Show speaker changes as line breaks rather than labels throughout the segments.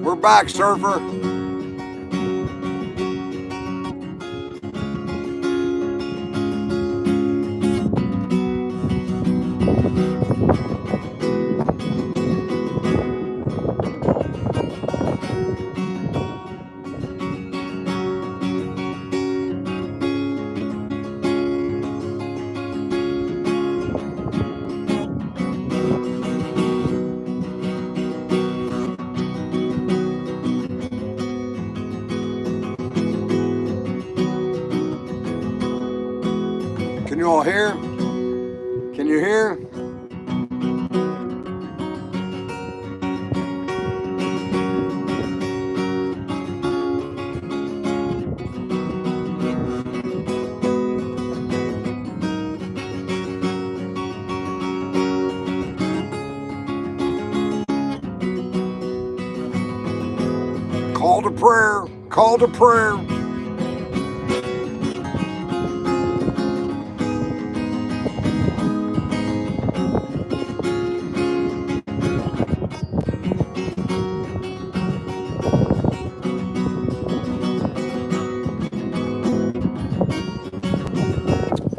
We're back, surfer. Can you all hear? Can you hear? Call to prayer. Call to prayer.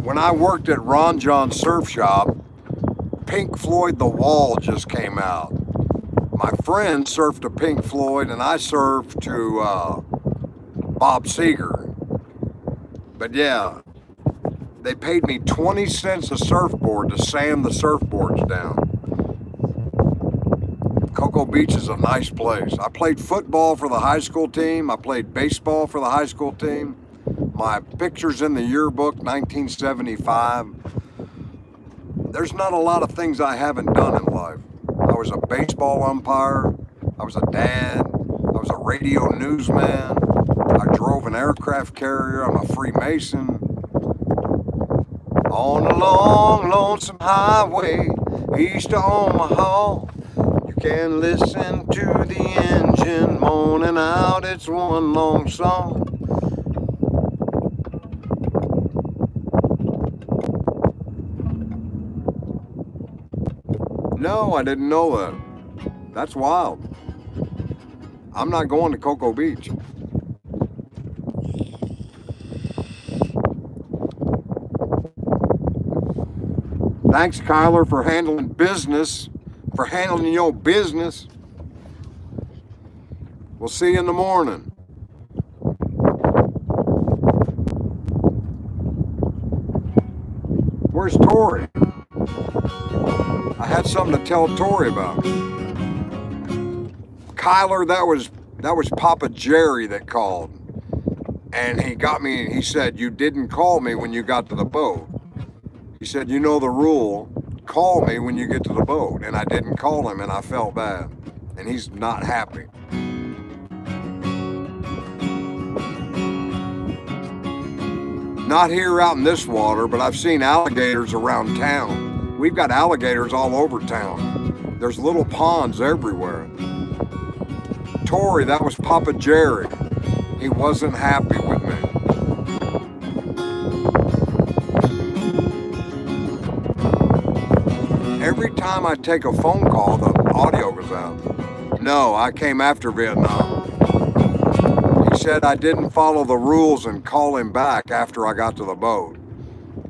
When I worked at Ron John's surf shop, Pink Floyd The Wall just came out. My friend surfed to Pink Floyd and I surfed to Bob Seger. But yeah, they paid me 20 cents a surfboard to sand the surfboards down. Cocoa Beach is a nice place. I played football for the high school team. I played baseball for the high school team. My picture's in the yearbook, 1975. There's not a lot of things I haven't done in life. I was a baseball umpire. I was a dad. I was a radio newsman. I drove an aircraft carrier. I'm a Freemason. On a long, lonesome highway east of Omaha, you can listen to the engine moaning out its one long song. No, I didn't know that. That's wild. I'm not going to Cocoa Beach. Thanks, Kyler, for handling business, for handling your business. We'll see you in the morning. Where's Tori? I had something to tell Tori about. Kyler, that was Papa Jerry that called. And he got me, he said, you didn't call me when you got to the boat. He said, you know the rule, call me when you get to the boat. And I didn't call him and I felt bad. And he's not happy. Not here out in this water, but I've seen alligators around town. We've got alligators all over town. There's little ponds everywhere. Tori, that was Papa Jerry. He wasn't happy with me. Every time I take a phone call, the audio goes out. No, I came after Vietnam. He said I didn't follow the rules and call him back after I got to the boat.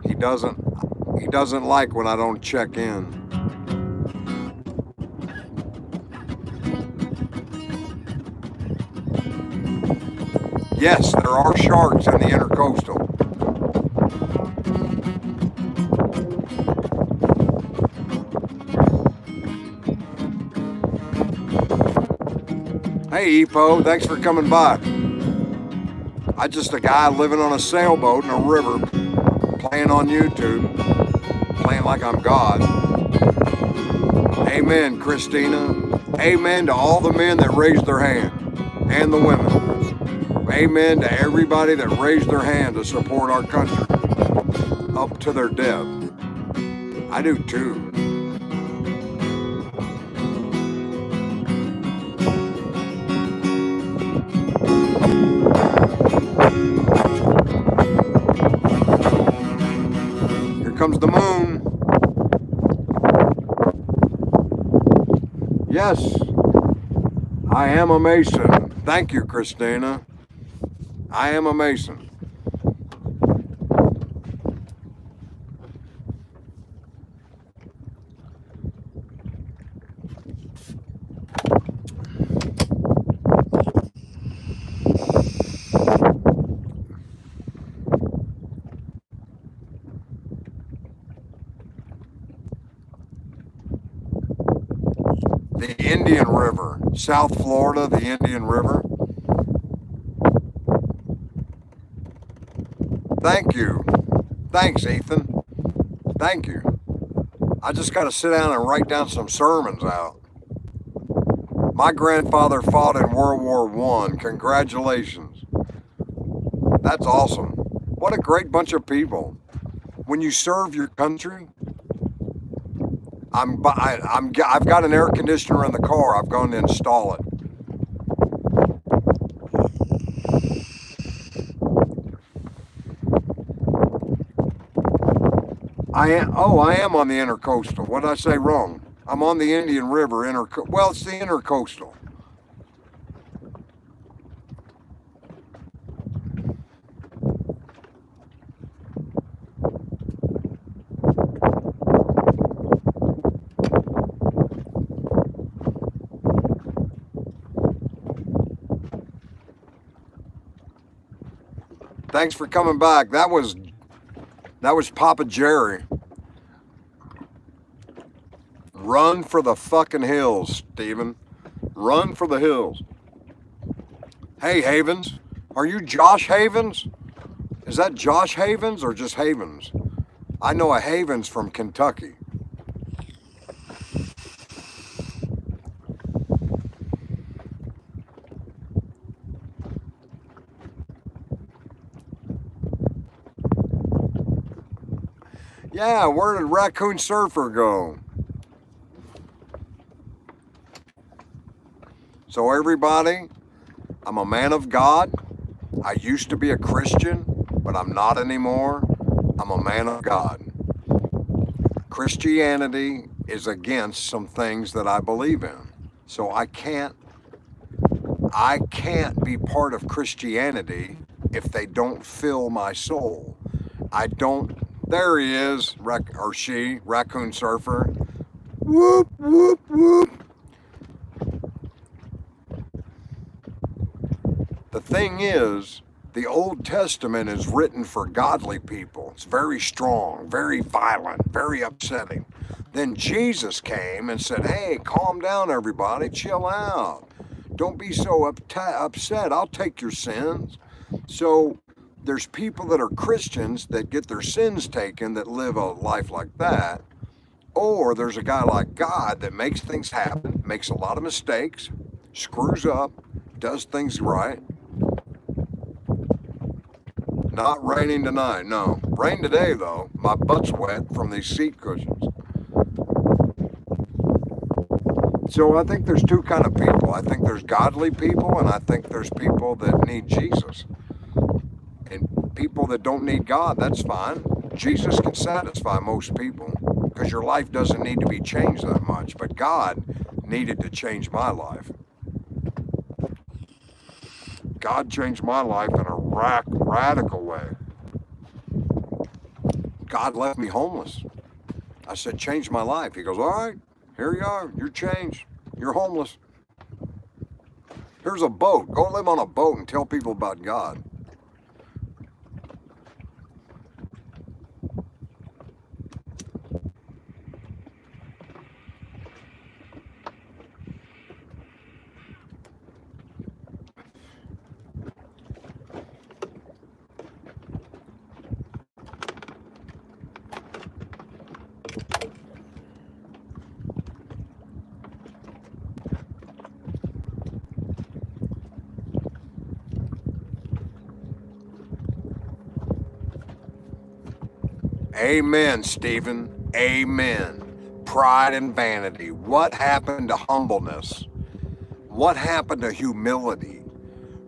He doesn't like when I don't check in. Yes, there are sharks in the intercoastal. Hey, Epo, thanks for coming by. I'm just a guy living on a sailboat in a river, playing on YouTube, playing like I'm God. Amen, Christina. Amen to all the men that raised their hand, and the women. Amen to everybody that raised their hand to support our country, up to their death. I do too. Comes the moon. Yes, I am a Mason. Thank you, Christina. I am a Mason. The Indian River, South Florida, the Indian River. Thank you. Thanks, Ethan. Thank you. I just got to sit down and write down some sermons out. My grandfather fought in World War I. Congratulations. That's awesome. What a great bunch of people. When you serve your country, I've got an air conditioner in the car. I've gone to install it. I am on the intercoastal. What did I say wrong? I'm on the Indian River well, it's the intercoastal. Thanks for coming back. That was Papa Jerry. Run for the fucking hills, Steven. Run for the hills. Hey, Havens. Are you Josh Havens? Is that Josh Havens or just Havens? I know a Havens from Kentucky. Yeah, where did Raccoon Surfer go? So everybody, I'm a man of God. I used to be a Christian, but I'm not anymore. I'm a man of God. Christianity is against some things that I believe in. So I can't be part of Christianity if they don't fill my soul. I don't. There he is, or she, Raccoon Surfer. Whoop, whoop, whoop. The thing is, the Old Testament is written for godly people. It's very strong, very violent, very upsetting. Then Jesus came and said, hey, calm down, everybody, chill out. Don't be so upset. I'll take your sins. So there's people that are Christians that get their sins taken that live a life like that. Or there's a guy like God that makes things happen, makes a lot of mistakes, screws up, does things right. Not raining tonight, no. Rain today, though. My butt's wet from these seat cushions. So I think there's two kind of people. I think there's godly people, and I think there's people that need Jesus. And people that don't need God, that's fine. Jesus can satisfy most people because your life doesn't need to be changed that much. But God needed to change my life. God changed my life in a radical way. God left me homeless. I said, change my life. He goes, all right, here you are. You're changed. You're homeless. Here's a boat. Go live on a boat and tell people about God. Amen, Stephen. Amen. Pride and vanity. What happened to humbleness? What happened to humility?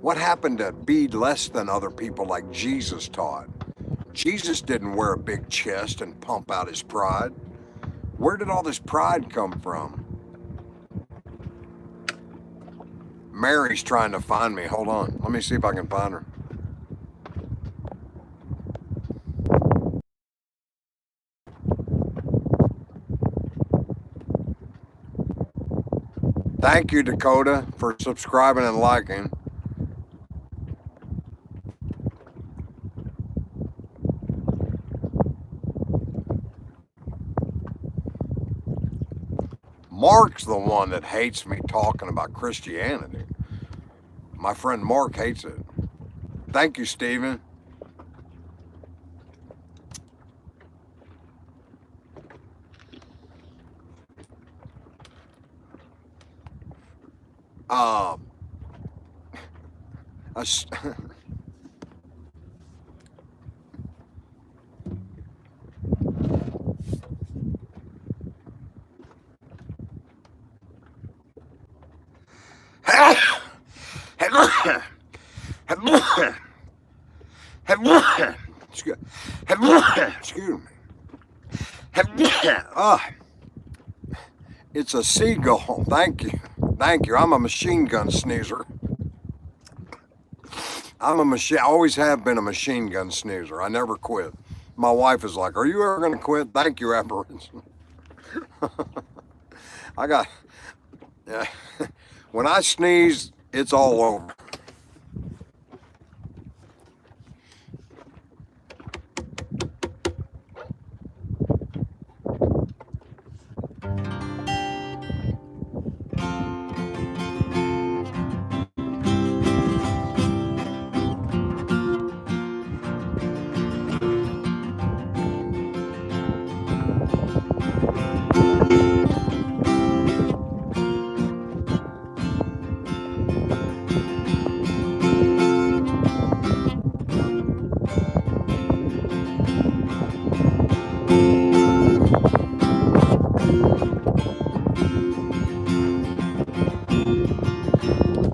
What happened to be less than other people like Jesus taught? Jesus didn't wear a big chest and pump out his pride. Where did all this pride come from? Mary's trying to find me. Hold on. Let me see if I can find her. Thank you, Dakota, for subscribing and liking. Mark's the one that hates me talking about Christianity. My friend Mark hates it. Thank you, Stephen. Um, excuse me. It's a seagull. Thank you. Thank you. I'm a machine gun sneezer. I always have been a machine gun sneezer. I never quit. My wife is like, "Are you ever going to quit?" Thank you, Aberrants. I got, yeah. When I sneeze, it's all over.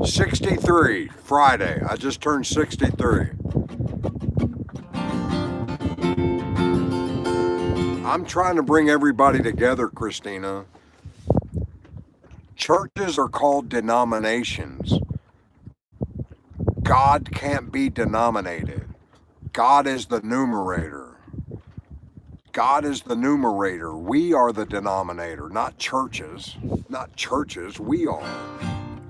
'63, Friday. I just turned 63. I'm trying to bring everybody together, Christina. Churches are called denominations. God can't be denominated. God is the numerator. God is the numerator. We are the denominator, not churches. Not churches, we are.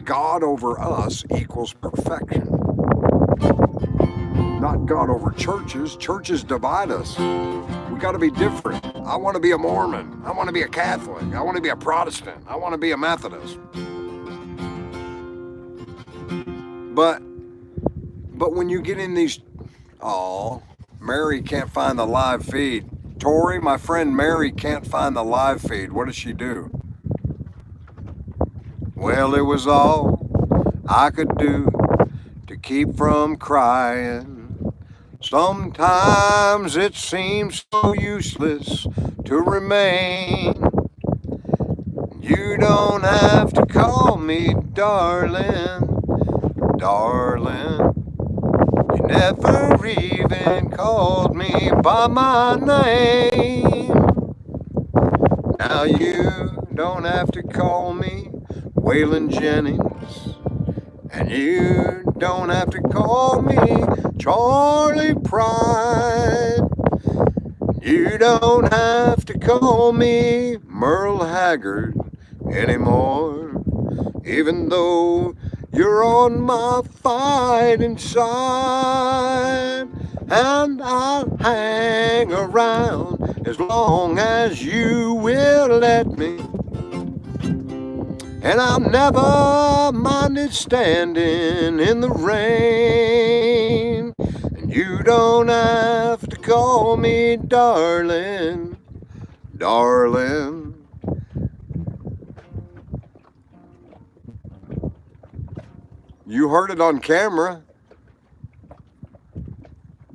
God over us equals perfection. Not God over churches. Churches divide us. We got to be different. I want to be a Mormon. I want to be a Catholic. I want to be a Protestant. I want to be a Methodist. But when you get in these, oh, Mary can't find the live feed. Tori, my friend Mary can't find the live feed. What does she do? Well, it was all I could do to keep from crying. Sometimes it seems so useless to remain. You don't have to call me darling, darling. You never even called me by my name. Now you don't have to call me Waylon Jennings, and you don't have to call me Charlie Pride. You don't have to call me Merle Haggard anymore, even though you're on my fighting side. And I'll hang around as long as you will let me. And I've never minded standing in the rain. And you don't have to call me darling, darling. You heard it on camera.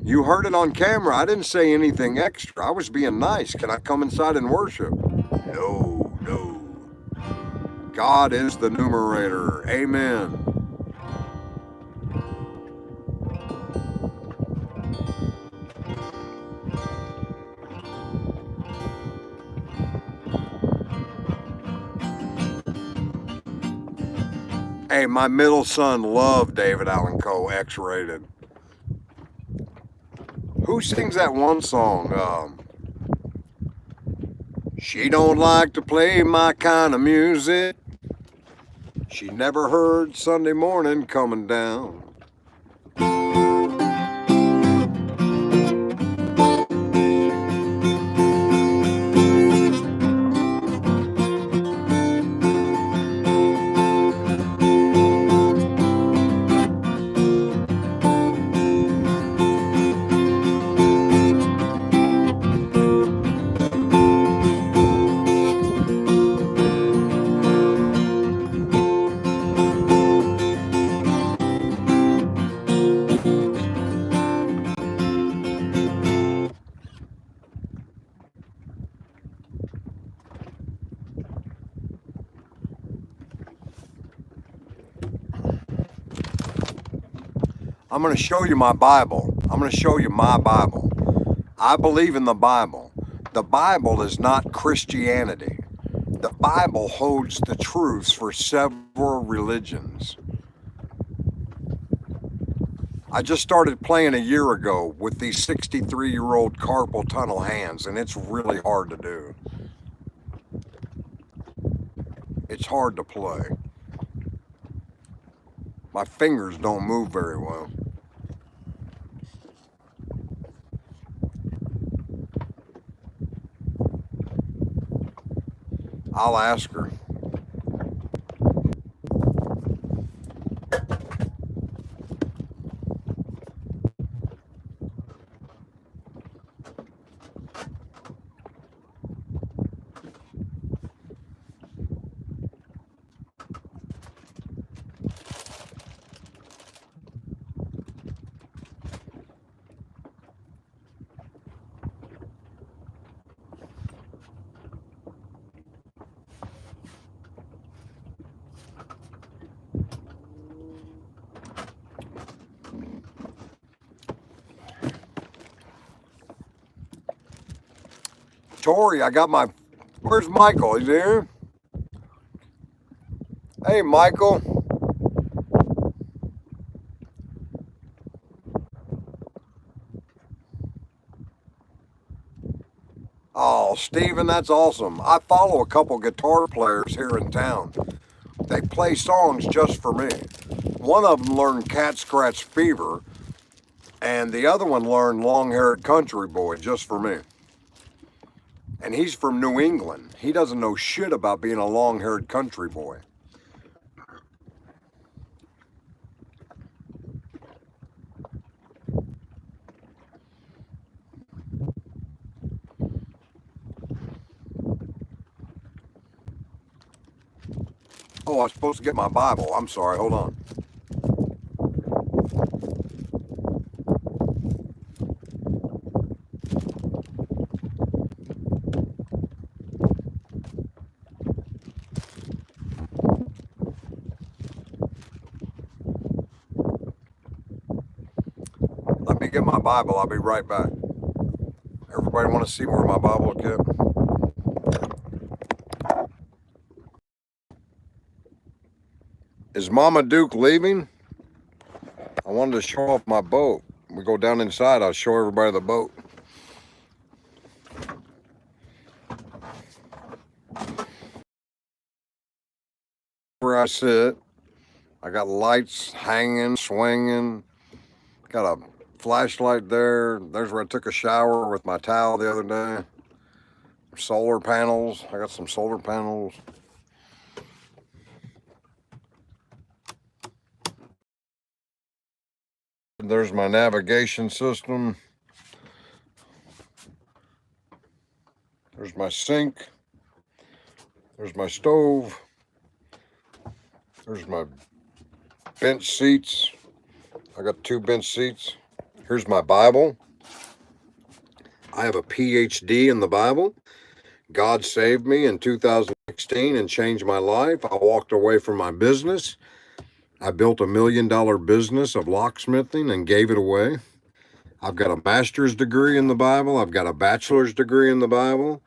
You heard it on camera. I didn't say anything extra. I was being nice. Can I come inside and worship? No, no. God is the numerator. Amen. Hey, my middle son loved David Allan Coe, X-Rated. Who sings that one song? She don't like to play my kind of music. She never heard Sunday morning coming down. I'm going to show you my Bible. I'm going to show you my Bible. I believe in the Bible. The Bible is not Christianity. The Bible holds the truths for several religions. I just started playing a year ago with these 63-year-old carpal tunnel hands, and it's really hard to do. It's hard to play. My fingers don't move very well. I'll ask her. Tori, I got my... Where's Michael? He's here? Hey, Michael. Oh, Steven, that's awesome. I follow a couple guitar players here in town. They play songs just for me. One of them learned Cat Scratch Fever, and the other one learned Long-Haired Country Boy just for me. And he's from New England. He doesn't know shit about being a long-haired country boy. Oh, I was supposed to get my Bible. I'm sorry. Hold on. Let me get my Bible. I'll be right back. Everybody want to see where my Bible is kept? Is Mama Duke leaving? I wanted to show off my boat. We go down inside. I'll show everybody the boat. Where I sit, I got lights hanging, swinging. Got a flashlight there. There's where I took a shower with my towel the other day. Solar panels. I got some solar panels. There's my navigation system. There's my sink. There's my stove. There's my bench seats. I got 2 bench seats. Here's my Bible. I have a PhD in the Bible. God saved me in 2016 and changed my life. I walked away from my business. I built $1 million business of locksmithing and gave it away. I've got a master's degree in the Bible. I've got a bachelor's degree in the Bible.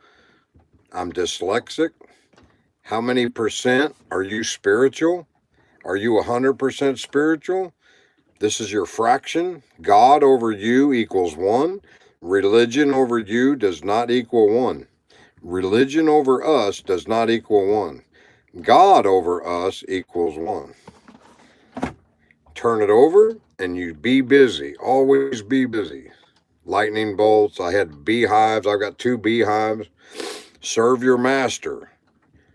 I'm dyslexic. How many % are you spiritual? Are you 100% spiritual? This is your fraction. God over you equals 1. Religion over you does not equal 1. Religion over us does not equal 1. God over us equals 1. Turn it over and you be busy. Always be busy. Lightning bolts. I had beehives. I've got 2 beehives. Serve your master.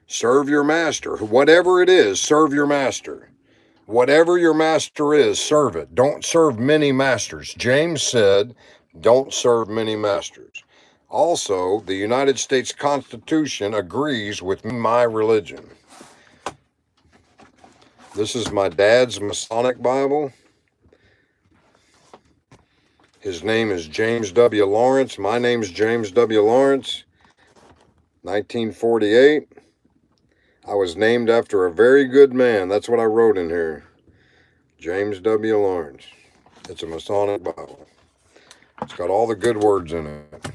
Serve your master. Whatever it is, serve your master. Whatever your master is, serve it. Don't serve many masters. James said, don't serve many masters. Also, the United States Constitution agrees with my religion. This is my dad's Masonic Bible. His name is James W. Lawrence. My name is James W. Lawrence. 1948. I was named after a very good man. That's what I wrote in here. James W. Lawrence. It's a Masonic Bible. It's got all the good words in it.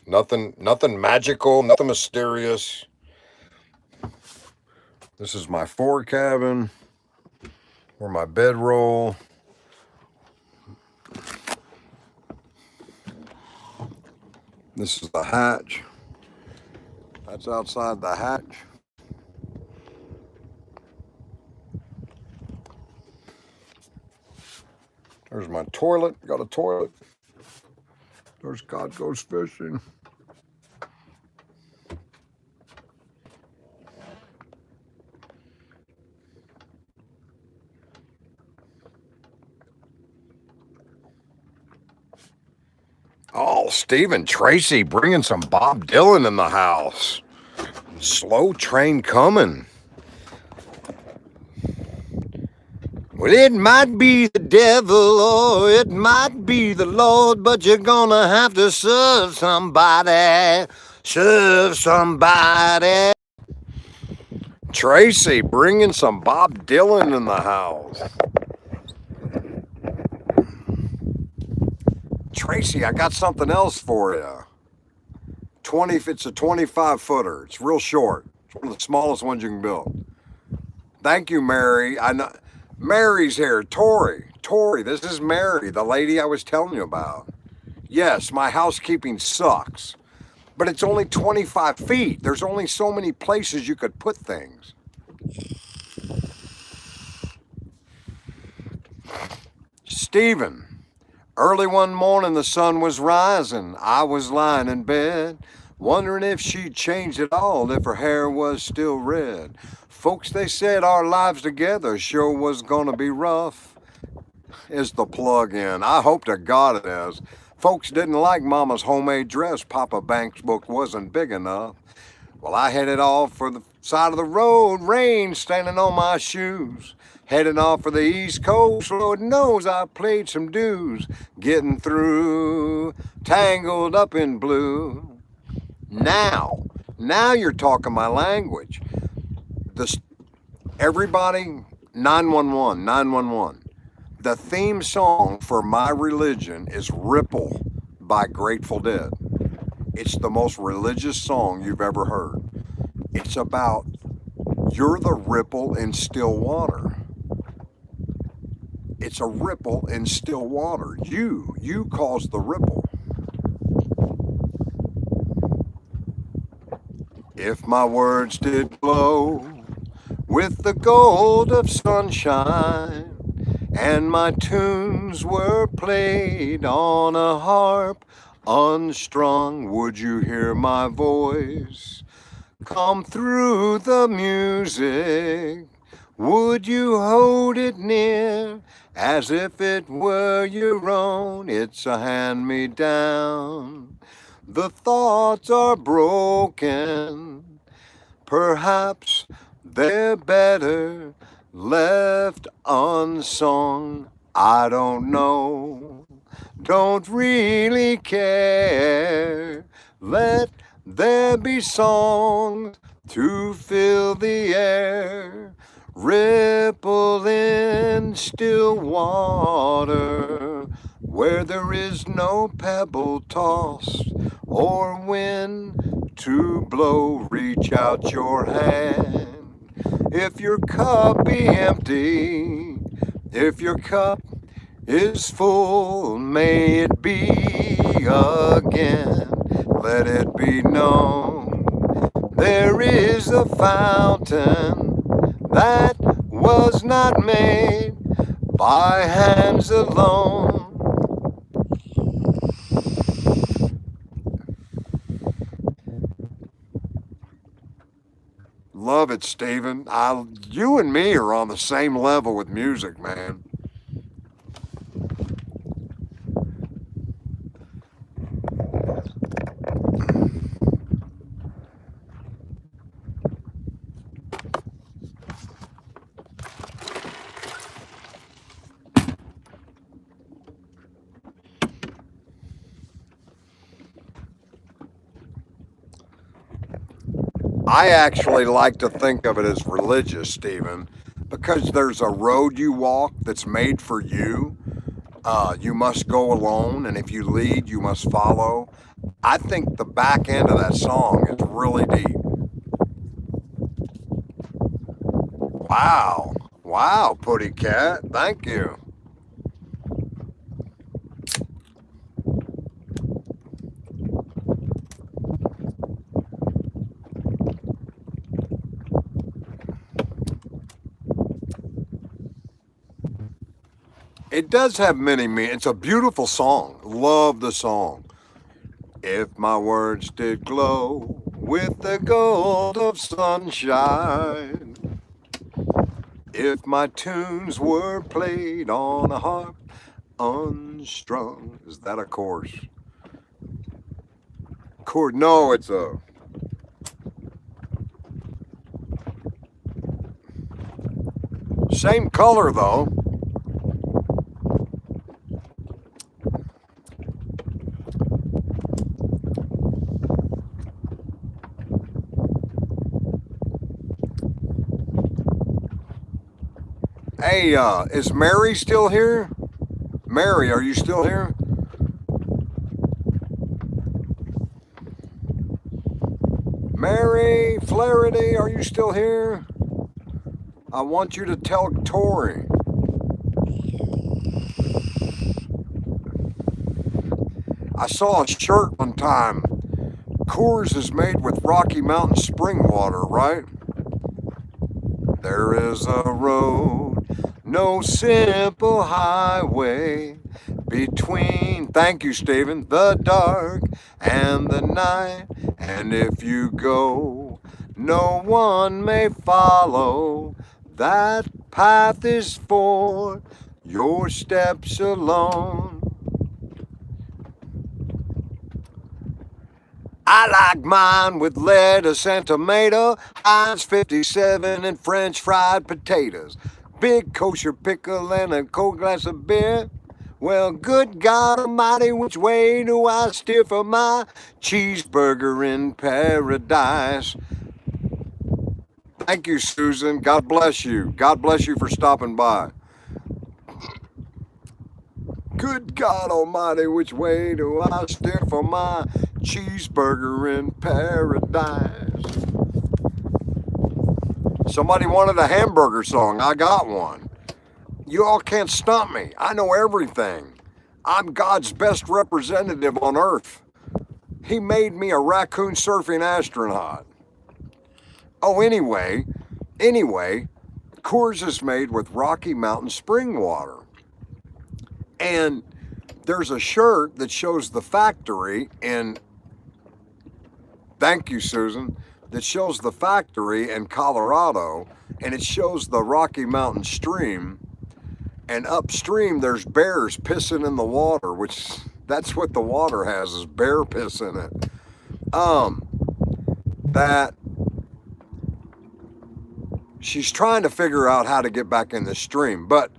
Nothing magical, nothing mysterious. This is my fore cabin, or my bedroll. This is the hatch. That's outside the hatch. There's my toilet. Got a toilet. There's God Goes Fishing. Oh, Stephen Tracy bringing some Bob Dylan in the house. Slow train coming. Well, it might be the devil or it might be the Lord, but you're gonna have to serve somebody. Serve somebody. Tracy bringing some Bob Dylan in the house. Tracy, I got something else for you. It's a 25-footer. It's real short. It's one of the smallest ones you can build. Thank you, Mary. I know Mary's here. Tori, this is Mary, the lady I was telling you about. Yes, my housekeeping sucks, but it's only 25 feet. There's only so many places you could put things. Stephen, early one morning the sun was rising. I was lying in bed, wondering if she'd changed at all, if her hair was still red. Folks, they said our lives together sure was gonna be rough. Is the plug-in. I hope to God it is. Folks didn't like Mama's homemade dress. Papa Banks' book wasn't big enough. Well, I headed off for the side of the road, rain standing on my shoes. Heading off for the East Coast, Lord knows I played some dues. Getting through, tangled up in blue. Now you're talking my language. Everybody, 911. The theme song for my religion is Ripple by Grateful Dead. It's the most religious song you've ever heard. It's about you're the ripple in still water. It's a ripple in still water. You cause the ripple. If my words did glow with the gold of sunshine, and my tunes were played on a harp unstrung, would you hear my voice come through the music? Would you hold it near as if it were your own? It's a hand-me-down. The thoughts are broken. Perhaps they're better left unsung. I don't know. Don't really care. Let there be songs to fill the air. Ripple in still water, where there is no pebble tossed or wind to blow. Reach out your hand If your cup be empty, if your cup is full, may it be again. Let it be known there is a fountain that was not made by hands alone. Love it, Stephen. You and me are on the same level with music, man. I actually like to think of it as religious, Stephen, because there's a road you walk that's made for you. You must go alone, and if you lead, you must follow. I think the back end of that song is really deep. Wow. Wow, Putty Cat. Thank you. It does have many meanings. It's a beautiful song. Love the song. If my words did glow with the gold of sunshine, if my tunes were played on a harp unstrung, is that a chorus? Chord? No, it's a same color though. Hey, is Mary still here? Mary, are you still here? Mary Flaherty, are you still here? I want you to tell Tori. I saw a shirt one time. Coors is made with Rocky Mountain spring water, right? There is a road, no simple highway between, thank you, Stephen, the dark and the night. And if you go, no one may follow. That path is for your steps alone. I like mine with lettuce and tomato, Heinz 57 and French fried potatoes, big kosher pickle and a cold glass of beer. Well, good God Almighty, which way do I steer for my cheeseburger in paradise? Thank you, Susan. God bless you. God bless you for stopping by. Good God Almighty, which way do I steer for my cheeseburger in paradise? Somebody wanted a hamburger song. I got one. You all can't stump me. I know everything. I'm God's best representative on earth. He made me a raccoon surfing astronaut. Oh, anyway, Coors is made with Rocky Mountain spring water. And there's a shirt that shows the factory in, thank you, Susan, that shows the factory in Colorado, and it shows the Rocky Mountain stream. And upstream, there's bears pissing in the water, which that's what the water has, is bear piss in it. That she's trying to figure out how to get back in the stream, but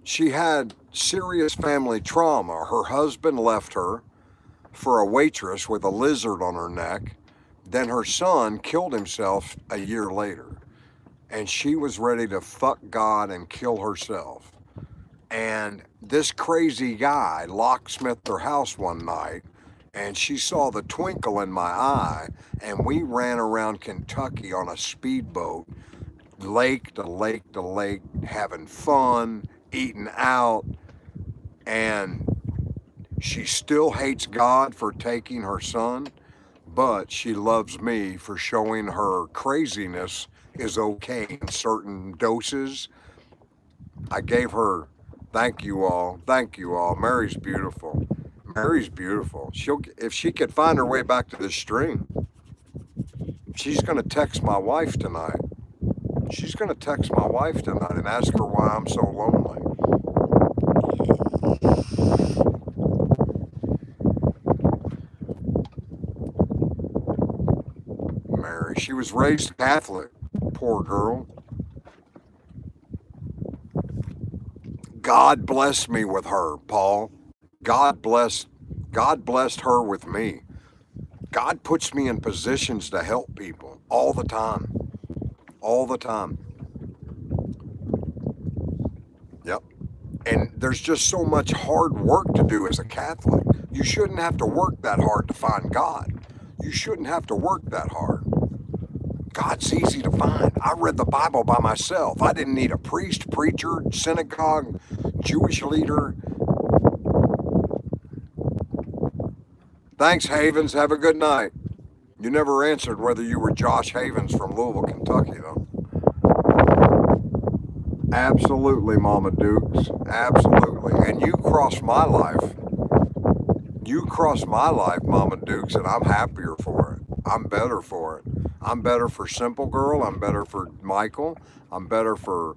she had serious family trauma. Her husband left her for a waitress with a lizard on her neck. Then her son killed himself a year later. And she was ready to fuck God and kill herself. And this crazy guy locksmithed her house one night, and she saw the twinkle in my eye, and we ran around Kentucky on a speedboat lake to lake to lake, having fun, eating out, and she still hates God for taking her son, but she loves me for showing her craziness is okay in certain doses. I gave her, thank you all, thank you all. Mary's beautiful. Mary's beautiful. If she could find her way back to this stream, she's going to text my wife tonight. She's going to text my wife tonight and ask her why I'm so lonely. Mary, she was raised Catholic. Poor girl. God blessed me with her, Paul. God blessed her with me. God puts me in positions to help people all the time. All the time. Yep. And there's just so much hard work to do as a Catholic. You shouldn't have to work that hard to find God. You shouldn't have to work that hard. God's easy to find. I read the Bible by myself. I didn't need a priest, preacher, synagogue, Jewish leader. Thanks, Havens. Have a good night. You never answered whether you were Josh Havens from Louisville, Kentucky, though. Absolutely, Mama Dukes. Absolutely. And you crossed my life. You crossed my life, Mama Dukes, and I'm happier for it. I'm better for it. I'm better for Simple Girl. I'm better for Michael. I'm better for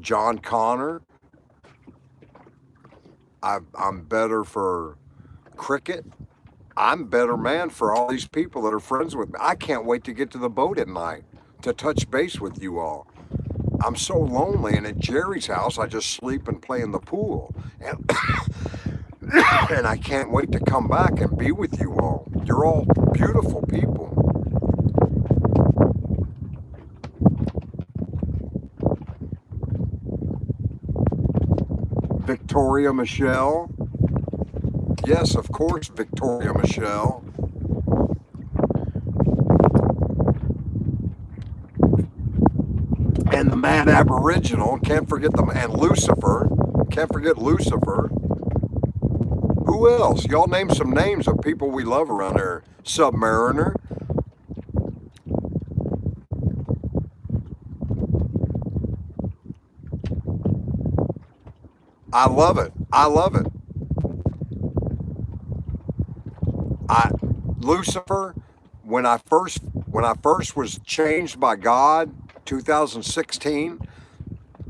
John Connor. I'm better for Cricket. I'm better man for all these people that are friends with me. I can't wait to get to the boat at night to touch base with you all. I'm so lonely, and at Jerry's house, I just sleep and play in the pool. And, and I can't wait to come back and be with you all. You're all beautiful people. Victoria Michelle. Yes, of course, Victoria Michelle. And the Mad Aboriginal, can't forget them, and Lucifer, can't forget Lucifer. Who else? Y'all name some names of people we love around here. Submariner. I love it. I love it. Lucifer, when I first was changed by God, 2016,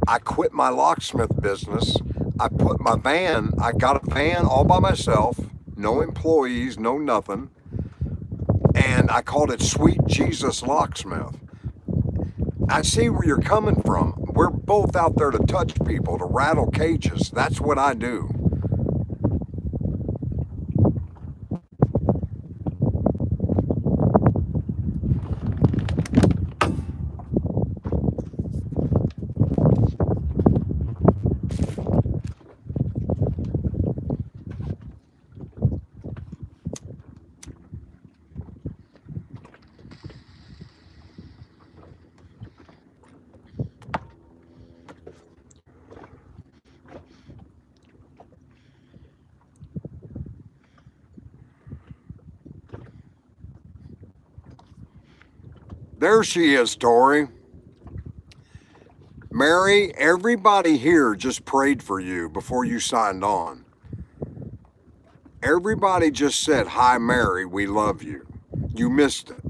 I quit my locksmith business. I got a van all by myself, no employees, no nothing. And I called it Sweet Jesus Locksmith. I see where you're coming from. We're both out there to touch people, to rattle cages. That's what I do. There she is, Tori. Mary, everybody here just prayed for you before you signed on. Everybody just said, "Hi, Mary, we love you." You missed it.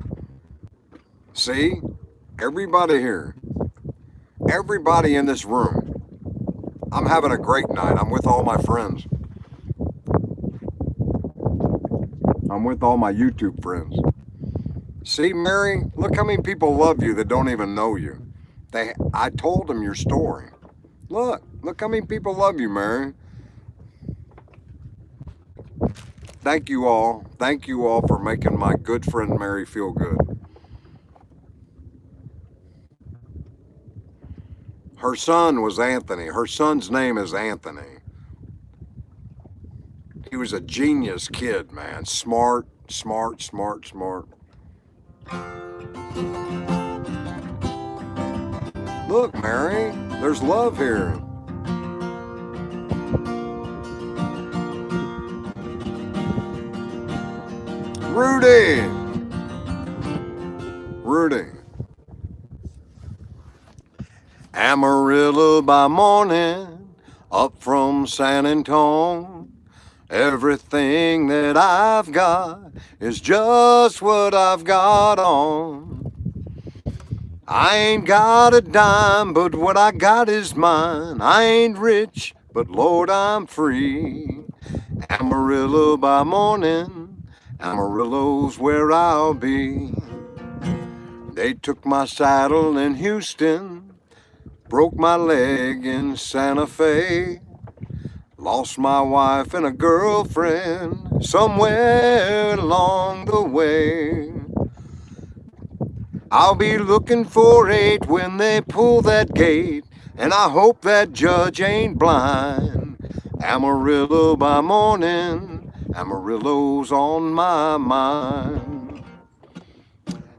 See? Everybody here. Everybody in this room. I'm having a great night. I'm with all my friends. I'm with all my YouTube friends. See, Mary, look how many people love you that don't even know you. I told them your story. Look how many people love you, Mary. Thank you all. Thank you all for making my good friend Mary feel good. Her son was Anthony. Her son's name is Anthony. He was a genius kid, man. Smart. Look, Mary, there's love here. Rudy. Amarillo by morning, up from San Antonio. Everything that I've got is just what I've got on. I ain't got a dime, but what I got is mine. I ain't rich, but Lord, I'm free. Amarillo by morning, Amarillo's where I'll be. They took my saddle in Houston, broke my leg in Santa Fe. Lost my wife and a girlfriend somewhere along the way. I'll be looking for 8 when they pull that gate, and I hope that judge ain't blind. Amarillo by morning, Amarillo's on my mind.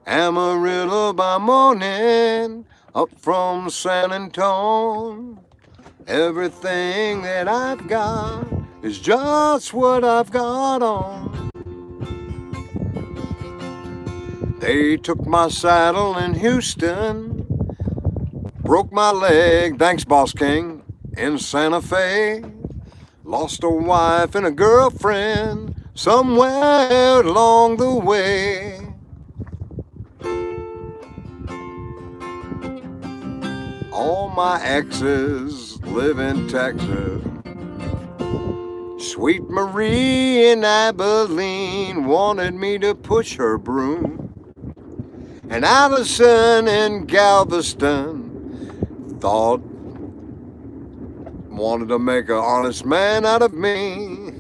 Amarillo by morning, up from San Antonio. Everything that I've got is just what I've got on. They took my saddle in Houston, broke my leg, thanks Boss King, in Santa Fe. Lost a wife and a girlfriend somewhere along the way. All my exes live in Texas. Sweet Marie in Abilene wanted me to push her broom. And Allison in Galveston wanted to make an honest man out of me.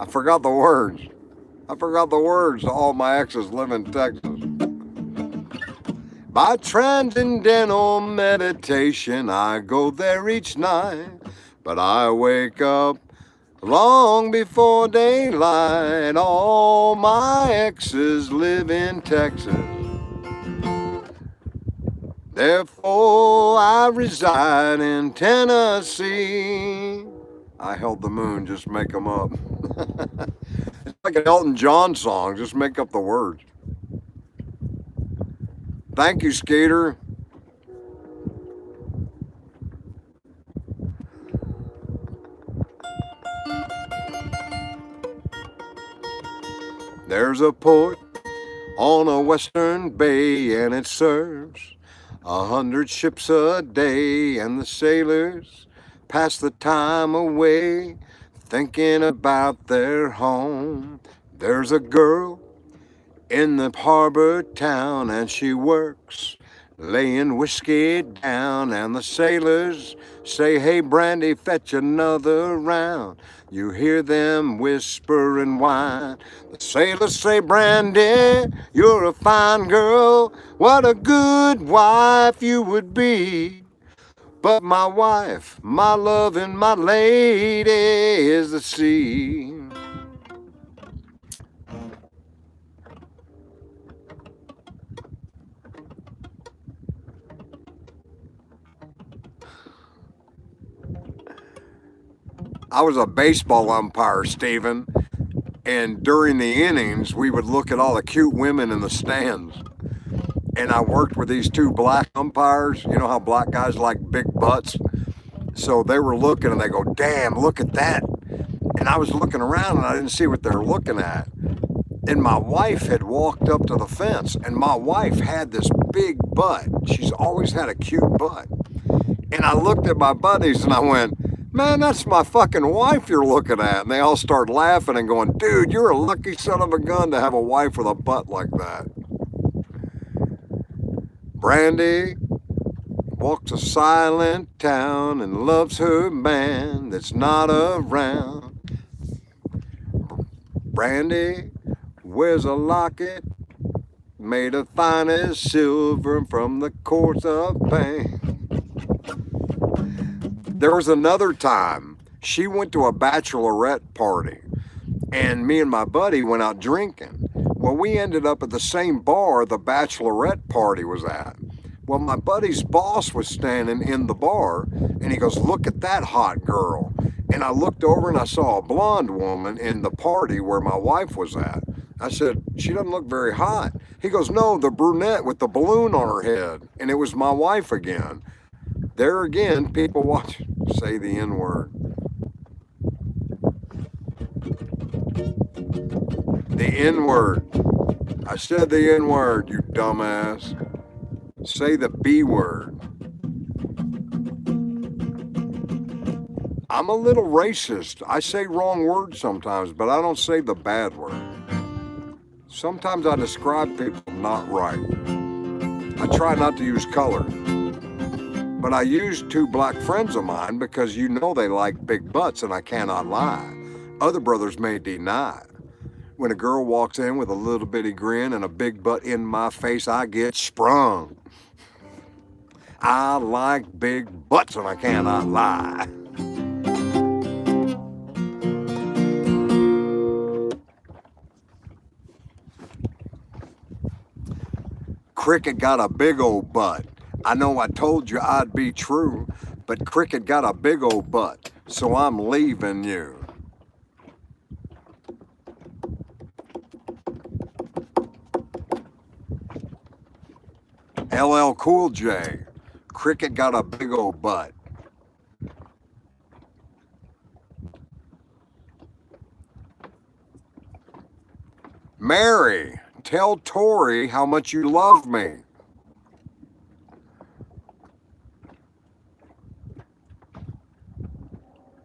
I forgot the words. to all my exes live in Texas. By transcendental meditation, I go there each night, but I wake up long before daylight. All my exes live in Texas. Therefore, I reside in Tennessee. I held the moon, just make them up. It's like an Elton John song, just make up the words. Thank you, Skater. There's a port on a western bay, and it serves 100 ships a day, and the sailors pass the time away thinking about their home. There's a girl in the harbor town, and she works laying whiskey down, and the sailors say, "Hey Brandy, fetch another round." You hear them whisper and whine. The sailors say, "Brandy, you're a fine girl. What a good wife you would be. But my wife, my love, and my lady is the sea." I was a baseball umpire, Stephen, and during the innings, we would look at all the cute women in the stands. And I worked with these 2 black umpires. You know how black guys like big butts? So they were looking and they go, "Damn, look at that." And I was looking around and I didn't see what they were looking at. And my wife had walked up to the fence, and my wife had this big butt. She's always had a cute butt. And I looked at my buddies and I went, "Man, that's my fucking wife you're looking at." And they all started laughing and going, "Dude, you're a lucky son of a gun to have a wife with a butt like that." Brandy walks a silent town and loves her man that's not around. Brandy wears a locket made of finest silver from the courts of pain. There was another time she went to a bachelorette party, and me and my buddy went out drinking. Well, we ended up at the same bar the bachelorette party was at. Well, my buddy's boss was standing in the bar and he goes, "Look at that hot girl." And I looked over and I saw a blonde woman in the party where my wife was at. I said, "She doesn't look very hot." He goes, "No, the brunette with the balloon on her head." And it was my wife again. There again, people watch. Say the N word. The N word. I said the N word, you dumbass. Say the B word. I'm a little racist. I say wrong words sometimes, but I don't say the bad word. Sometimes I describe people not right. I try not to use color. But I use two black friends of mine because you know they like big butts and I cannot lie. Other brothers may deny. When a girl walks in with a little bitty grin and a big butt in my face, I get sprung. I like big butts and I cannot lie. Cricket got a big old butt. I know I told you I'd be true, but Cricket got a big old butt, so I'm leaving you. LL Cool J, Cricket got a big old butt. Mary, tell Tori how much you love me.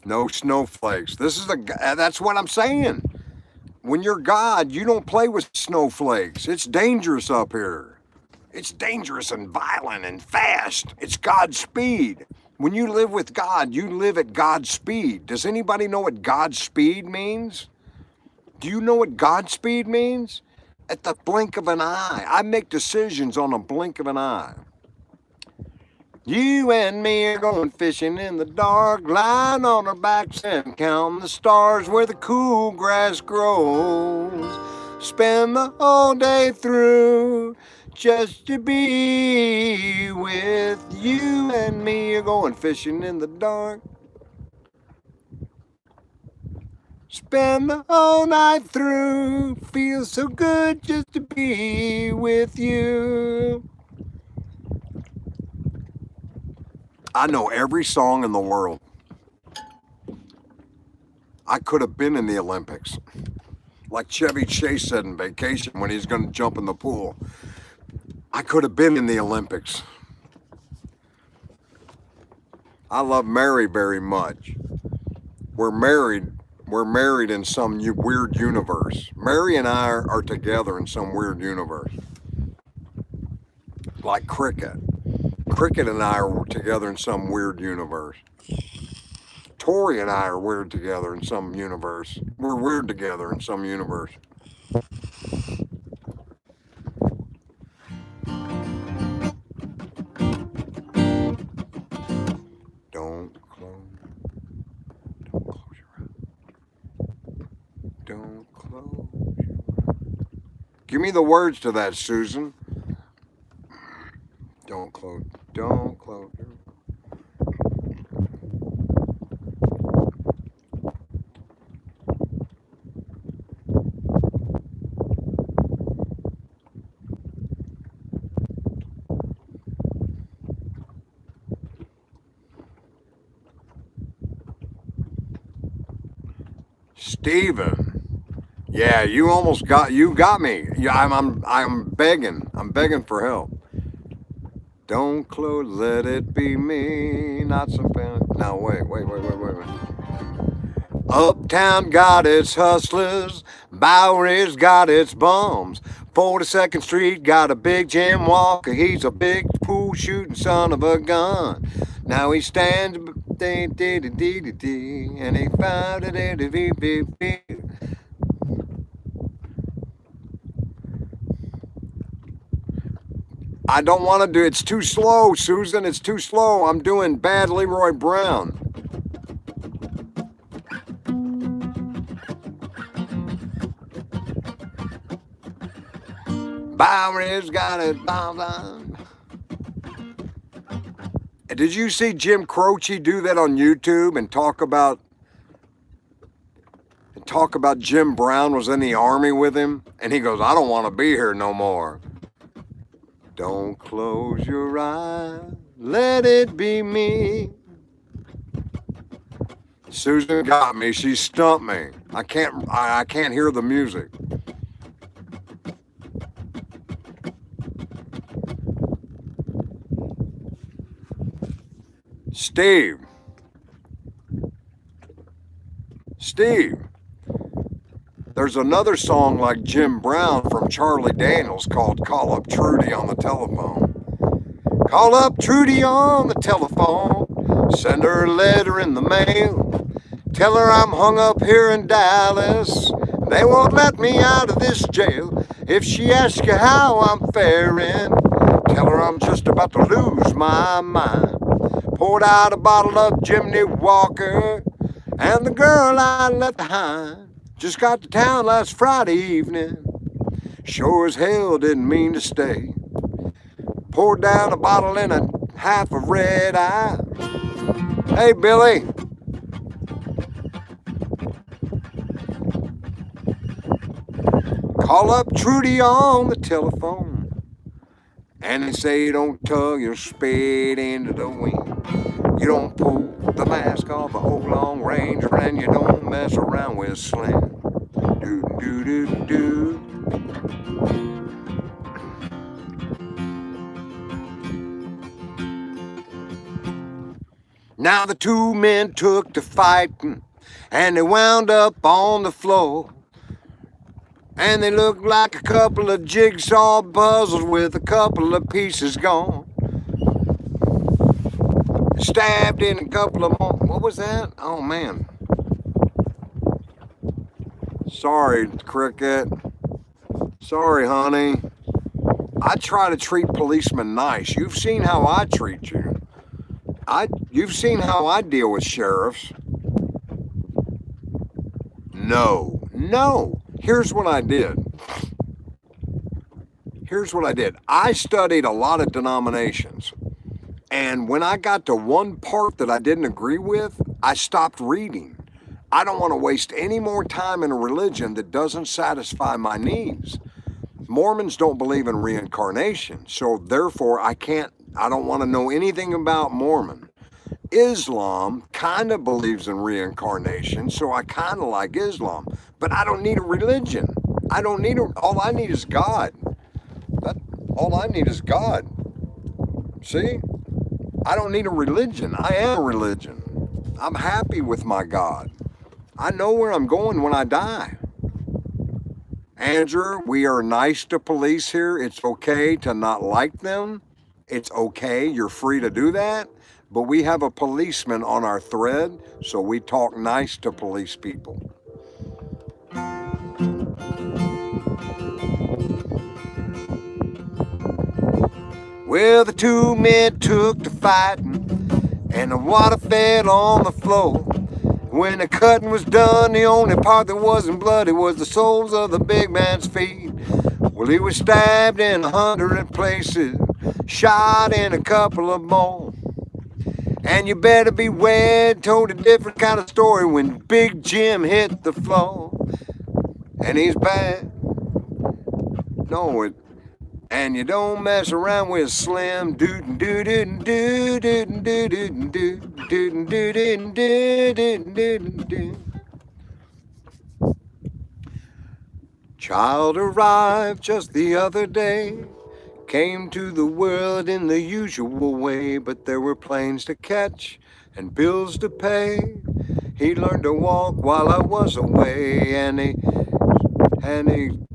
No snowflakes. That's what I'm saying. When you're God, you don't play with snowflakes. It's dangerous up here. It's dangerous and violent and fast. It's God's speed. When you live with God, you live at God's speed. Does anybody know what God's speed means? Do you know what God's speed means? At the blink of an eye. I make decisions on a blink of an eye. You and me are going fishing in the dark, lying on our backs and counting the stars where the cool grass grows. Spend the whole day through just to be with you and me are going fishing in the dark. Spend the whole night through, feels so good just to be with you. I know every song in the world. I could have been in the Olympics. Like Chevy Chase said in Vacation when he's going to jump in the pool. I could have been in the Olympics. I love Mary very much. We're married in some weird universe. Mary and I are together in some weird universe. Like Cricket. Cricket and I are together in some weird universe. Tori and I are weird together in some universe. We're weird together in some universe. Don't close your eyes. Don't close your eyes. Give me the words to that, Susan. Don't close your eyes. Steven, yeah, you got me. Yeah, I'm begging for help. Don't close, let it be me, not some fan. No, wait. Uptown got its hustlers, Bowery's got its bums. 42nd Street got a big Jim Walker, he's a big pool shooting son of a gun. Now he stands and he found it. I don't want to do it's too slow, Susan. It's too slow. I'm doing bad Leroy Brown. Bowery's got it. Did you see Jim Croce do that on YouTube and talk about Jim Brown was in the army with him? And he goes, I don't want to be here no more. Don't close your eyes, let it be me. Susan got me. She stumped me. I can't hear the music. Steve, there's another song like Jim Brown from Charlie Daniels called Call Up Trudy on the Telephone. Call up Trudy on the telephone, send her a letter in the mail. Tell her I'm hung up here in Dallas, they won't let me out of this jail. If she asks you how I'm faring, tell her I'm just about to lose my mind. Poured out a bottle of Jimmy Walker, and the girl I left behind just got to town last Friday evening. Sure as hell didn't mean to stay. Poured down a bottle and a half of red eye. Hey, Billy. Call up Trudy on the telephone, and they say you don't tug your spade into the wind. You don't pull the mask off an old Long Ranger, and you don't mess around with Slim. Do do do do. Now the two men took to fighting, and they wound up on the floor. And they looked like a couple of jigsaw puzzles with a couple of pieces gone. Stabbed in a couple of more. What was that? Oh, man. Sorry, Cricket. Sorry, honey. I try to treat policemen nice. You've seen how I treat you. You've seen how I deal with sheriffs. No. Here's what I did. I studied a lot of denominations. And when I got to one part that I didn't agree with, I stopped reading. I don't want to waste any more time in a religion that doesn't satisfy my needs. Mormons don't believe in reincarnation, so therefore I don't want to know anything about Mormon. Islam kind of believes in reincarnation, so I kind of like Islam, but I don't need a religion. All I need is God. All I need is God. See? I don't need a religion. I am a religion. I'm happy with my God. I know where I'm going when I die. Andrew, we are nice to police here. It's okay to not like them. It's okay. You're free to do that. But we have a policeman on our thread, so we talk nice to police people. Well, the two men took to fighting, and the water fell on the floor. When the cutting was done, the only part that wasn't bloody was the soles of the big man's feet. Well, he was stabbed in 100 places, shot in a couple of more. And you better beware, told a different kind of story when Big Jim hit the floor. And he's bad. And you don't mess around with Slim. Child arrived just the other day, came to the world in the usual way, but there were planes to catch and bills to pay. He learned to walk while I was away, and he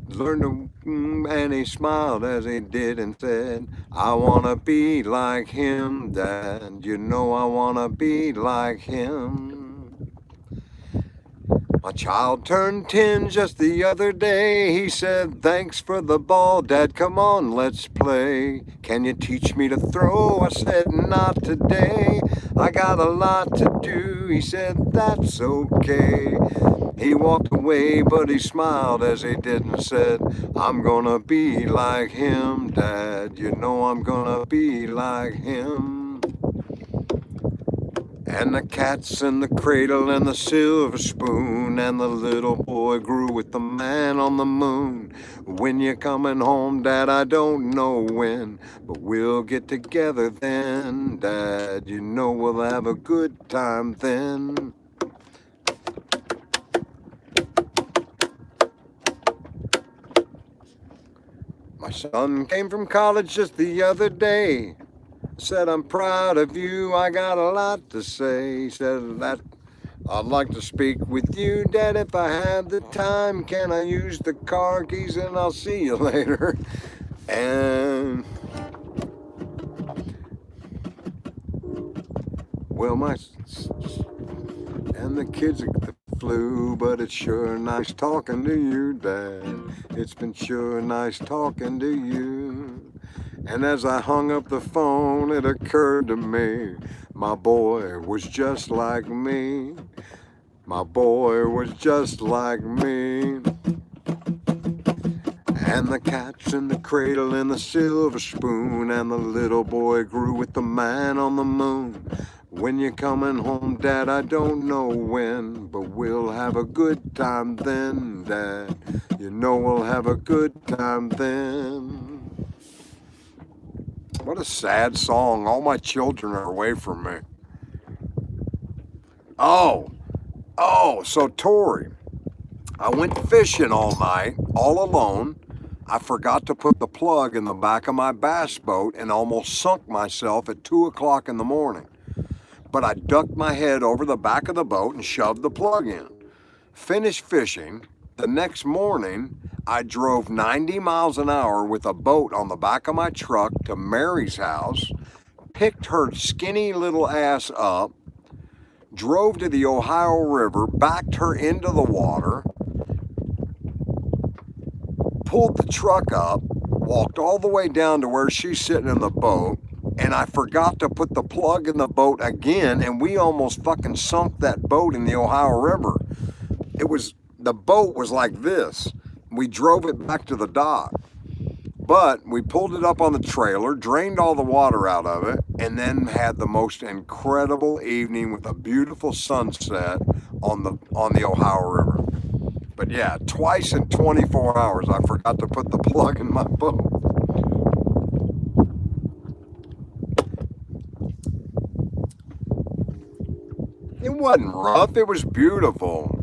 learned to, and he smiled as he did and said, I wanna be like him, Dad, you know I wanna be like him. My child turned 10 just the other day. He said, thanks for the ball, Dad, come on, let's play. Can you teach me to throw? I said, not today. I got a lot to do. He said, that's okay. He walked away, but he smiled as he did and said, I'm gonna be like him, Dad. You know I'm gonna be like him. And the cat's in the cradle and the silver spoon, and the little boy grew with the man on the moon. When you're coming home, Dad, I don't know when, but we'll get together then, Dad. You know we'll have a good time then. My son came from college just the other day. Said, I'm proud of you, I got a lot to say. He said that I'd like to speak with you, Dad, if I have the time. Can I use the car keys and I'll see you later? And well, and the kids flew, but it's sure nice talking to you, Dad. It's been sure nice talking to you. And as I hung up the phone, it occurred to me, my boy was just like me. My boy was just like me. And the cat's in the cradle and the silver spoon, and the little boy grew with the man on the moon. When you're coming home, Dad, I don't know when, but we'll have a good time then, Dad. You know we'll have a good time then. What a sad song. All my children are away from me. Oh, so Tori, I went fishing all night, all alone. I forgot to put the plug in the back of my bass boat and almost sunk myself at 2 o'clock in the morning. But I ducked my head over the back of the boat and shoved the plug in. Finished fishing. The next morning, I drove 90 miles an hour with a boat on the back of my truck to Mary's house, picked her skinny little ass up, drove to the Ohio River, backed her into the water, pulled the truck up, walked all the way down to where she's sitting in the boat, and I forgot to put the plug in the boat again, and we almost fucking sunk that boat in the Ohio River. The boat was like this. We drove it back to the dock, but we pulled it up on the trailer, drained all the water out of it, and then had the most incredible evening with a beautiful sunset on the Ohio River. But yeah, twice in 24 hours, I forgot to put the plug in my boat. It wasn't rough, it was beautiful.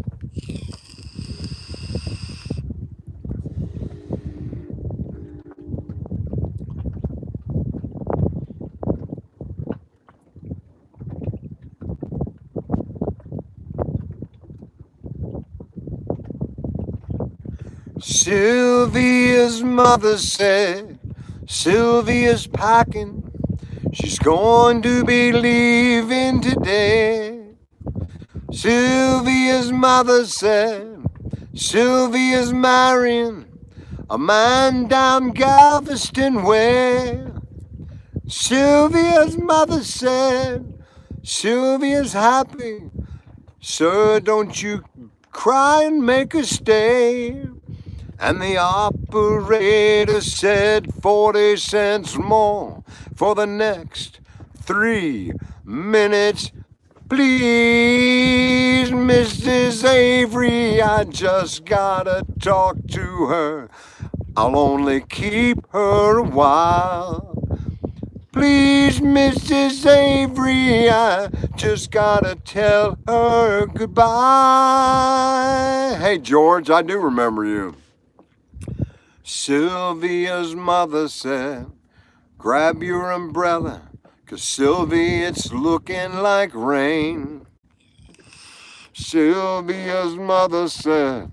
Sylvia's mother said, Sylvia's packing. She's going to be leaving today. Sylvia's mother said, Sylvia's marrying a man down Galveston way. Sylvia's mother said, Sylvia's happy. Sir, don't you cry and make her stay. And the operator said 40 cents more for the next 3 minutes. Please, Mrs. Avery, I just gotta talk to her. I'll only keep her a while. Please, Mrs. Avery, I just gotta tell her goodbye. Hey, George, I do remember you. Sylvia's mother said, grab your umbrella, 'cause Sylvia, it's looking like rain. Sylvia's mother said,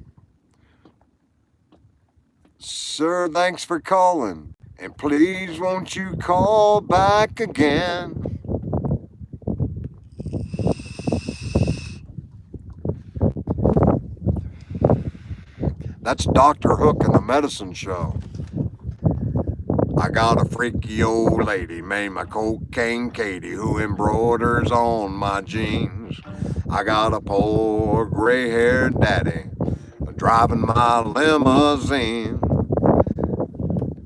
sir, thanks for calling, and please won't you call back again. That's Dr. Hook in the Medicine Show. I got a freaky old lady named my Cocaine Katie who embroiders on my jeans. I got a poor gray-haired daddy driving my limousine.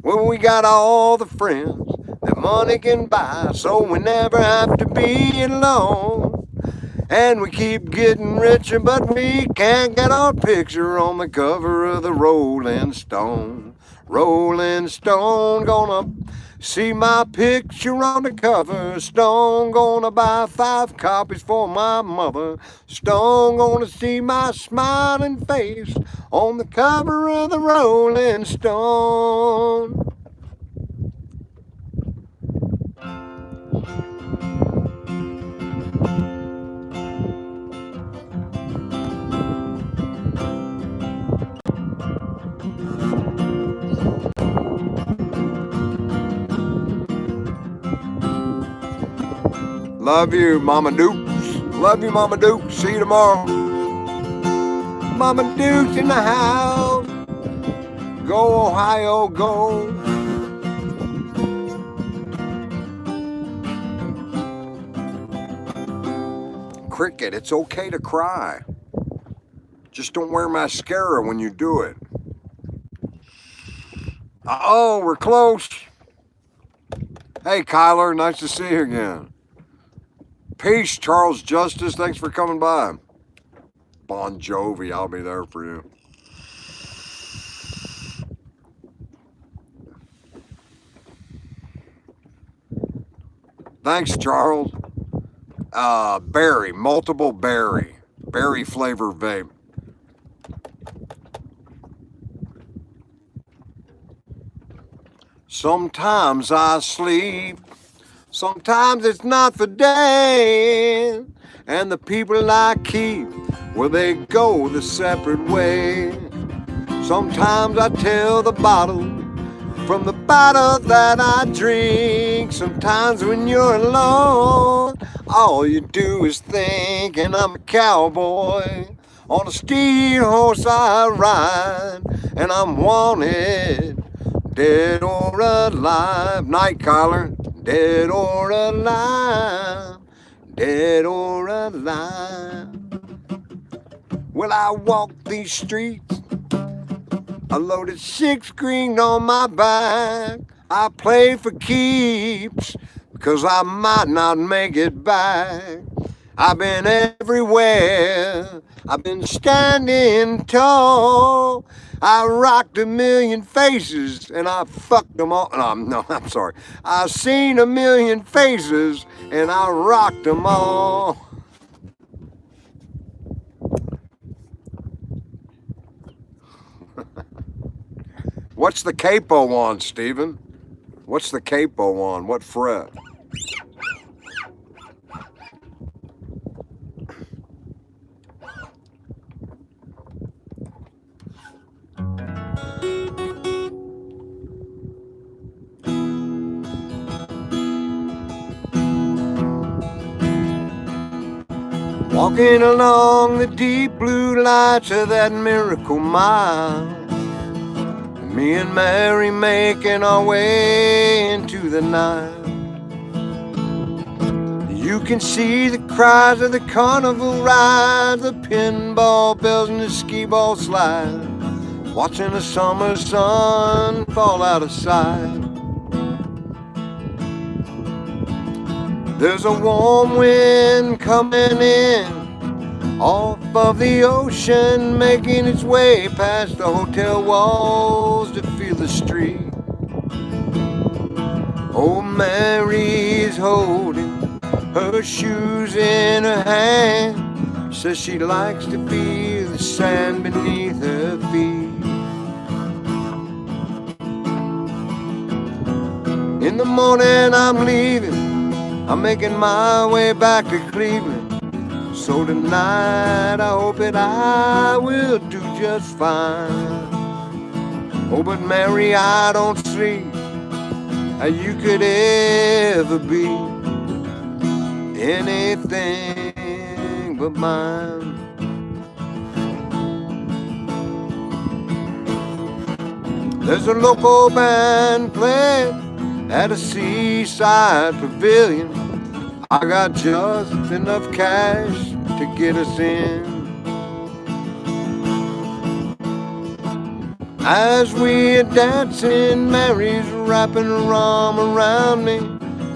Well, we got all the friends that money can buy, so we never have to be alone. And we keep getting richer, but we can't get our picture on the cover of the Rolling Stone. Rolling Stone, gonna see my picture on the cover. Stone, gonna buy 5 copies for my mother. Stone, gonna see my smiling face on the cover of the Rolling Stone. Love you, Mama Dukes. Love you, Mama Dukes. See you tomorrow. Mama Dukes in the house. Go, Ohio, go. Cricket, it's okay to cry. Just don't wear mascara when you do it. Oh, we're close. Hey, Kyler, nice to see you again. Peace, Charles Justice. Thanks for coming by. Bon Jovi, I'll be there for you. Thanks, Charles. Berry, multiple berry flavor vape. Sometimes I sleep, sometimes it's not for days, and the people I keep, well, they go the separate way. Sometimes I tell the bottle from the bottle that I drink. Sometimes when you're alone, all you do is think, and I'm a cowboy. On a steel horse I ride, and I'm wanted, dead or alive. Night, Kyler. Dead or alive, dead or alive. Well, I walk these streets, a loaded 6-string on my back. I play for keeps, cause I might not make it back. I've been everywhere, I've been standing tall. I rocked a million faces and I fucked them all. No, I'm sorry. I've seen a million faces and I rocked them all. What's the capo on, Stephen? What's the capo on? What fret? Walking along the deep blue lights of that Miracle Mile, me and Mary making our way into the night. You can see the cries of the carnival ride, the pinball bells and the skee-ball slide, watching the summer sun fall out of sight. There's a warm wind coming in off of the ocean, making its way past the hotel walls to feel the street. Oh, Mary's holding her shoes in her hand, says she likes to feel the sand beneath her feet. In the morning I'm leaving, I'm making my way back to Cleveland. So tonight I hope that I will do just fine. Oh, but Mary, I don't see how you could ever be anything but mine. There's a local band playing at a seaside pavilion. I got just enough cash to get us in. As we are dancing, Mary's wrapping her arm around me.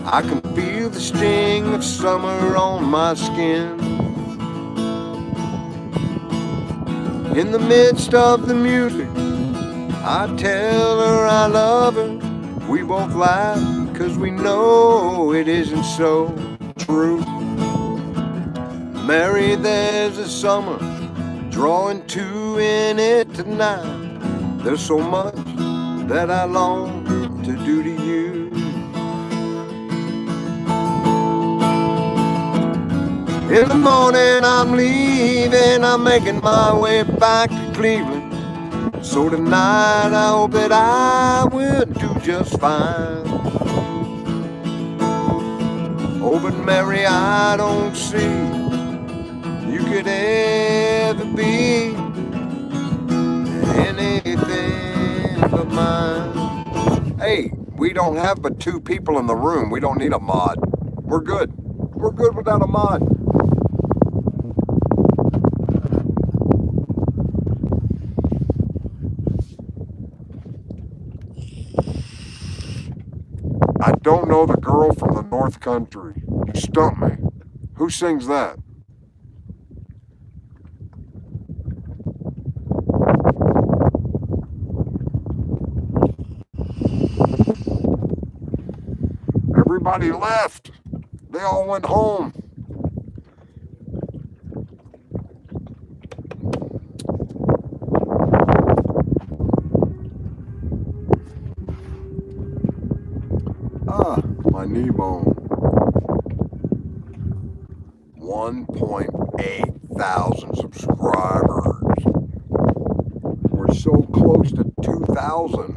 I can feel the sting of summer on my skin. In the midst of the music, I tell her I love her. We both laugh, 'cause we know it isn't so true. Mary, there's a summer drawing to in it tonight. There's so much that I long to do to you. In the morning I'm leaving, I'm making my way back to Cleveland. So tonight I hope that I will do just fine. Oh, but Mary, I don't see you could ever be anything but mine. Hey, we don't have but 2 people in the room. We don't need a mod. We're good. We're good without a mod. I don't know the girl from the North Country. You stumped me. Who sings that? Everybody left. They all went home. My knee bone. 1.8 thousand subscribers. We're so close to 2,000.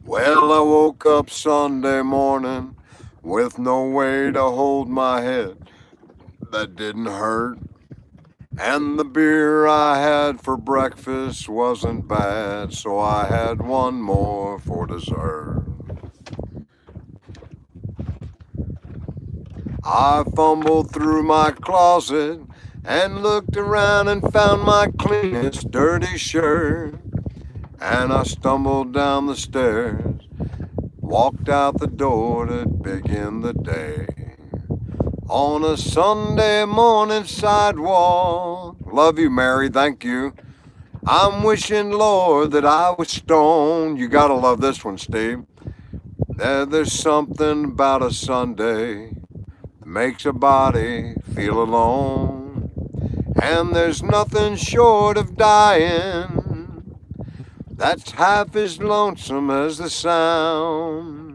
Well, I woke up Sunday morning with no way to hold my head. That didn't hurt. And the beer I had for breakfast wasn't bad, so I had one more for dessert. I fumbled through my closet and looked around and found my cleanest dirty shirt. And I stumbled down the stairs, walked out the door to begin the day. On a Sunday morning sidewalk. Love you, Mary, thank you. I'm wishing, Lord, that I was stoned. You gotta love this one, Steve. There's something about a Sunday that makes a body feel alone. And there's nothing short of dying that's half as lonesome as the sound.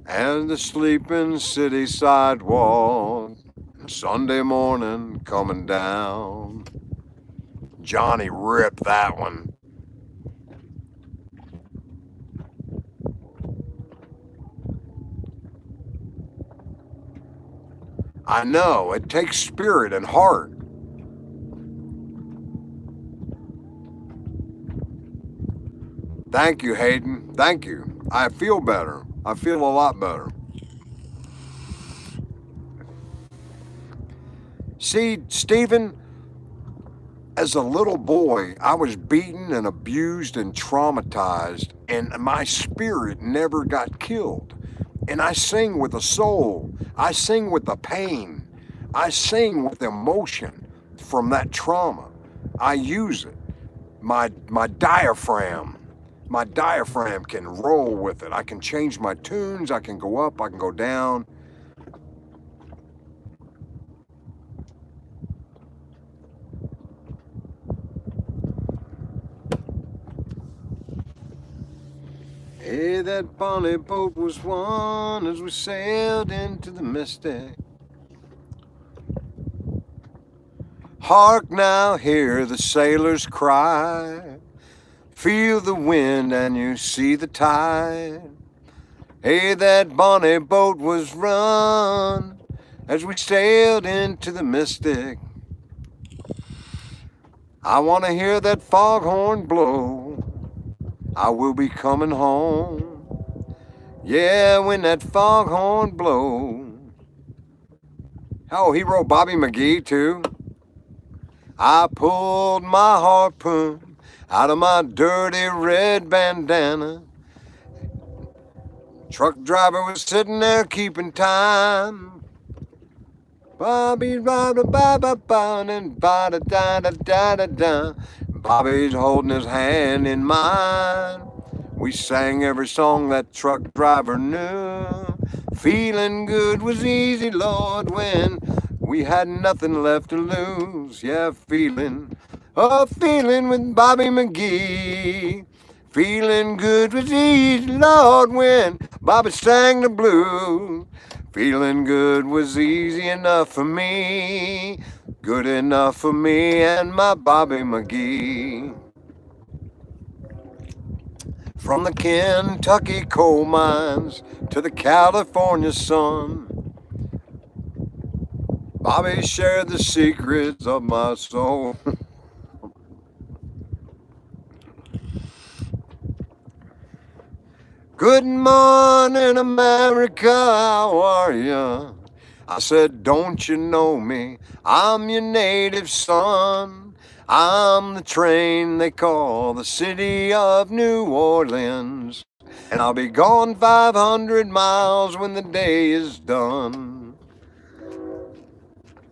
And the sleeping city sidewalk, Sunday morning coming down. Johnny ripped that one. I know, it takes spirit and heart. Thank you, Hayden. Thank you. I feel better. I feel a lot better. See, Stephen, as a little boy, I was beaten and abused and traumatized, and my spirit never got killed. And I sing with a soul. I sing with the pain. I sing with emotion from that trauma. I use it. My diaphragm. My diaphragm can roll with it. I can change my tunes. I can go up. I can go down. Hey, that bonny boat was one as we sailed into the mystic. Hark now, hear the sailors cry. Feel the wind and you see the tide. Hey, that bonny boat was run as we sailed into the mystic. I want to hear that foghorn blow. I will be coming home. Yeah, when that foghorn blows. Oh, he wrote Bobby McGee too. I pulled my harpoon out of my dirty red bandana, Truck driver was sitting there keeping time. Bobby, ba ba ba ba ba, and ba da da da da da da. Bobby's holding his hand in mine. We sang every song that truck driver knew. Feeling good was easy, Lord, when we had nothing left to lose. Yeah, feeling, oh, feeling with Bobby McGee. Feeling good was easy, Lord, when Bobby sang the blues. Feeling good was easy enough for me, good enough for me and my Bobby McGee. From the Kentucky coal mines to the California sun, Bobby shared the secrets of my soul. Good morning, America, how are ya? I said, don't you know me? I'm your native son. I'm the train they call the city of New Orleans. And I'll be gone 500 miles when the day is done.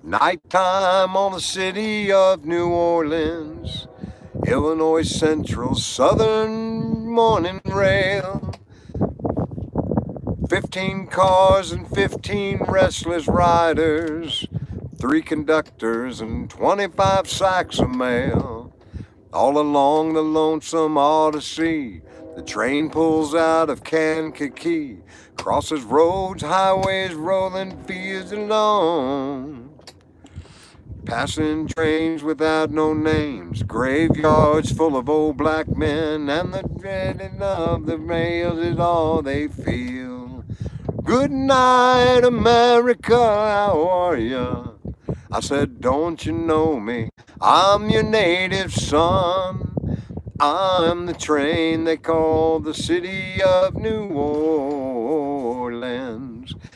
Nighttime on the city of New Orleans, Illinois Central Southern Morning Rail. 15 cars and 15 restless riders, 3 conductors and 25 sacks of mail. All along the lonesome Odyssey, the train pulls out of Kankakee, crosses roads, highways, rolling fields alone. Passing trains without no names, graveyards full of old black men, and the dreading of the rails is all they feel. Good night, America, how are ya? I said, don't you know me? I'm your native son. I'm the train they call the city of New Orleans.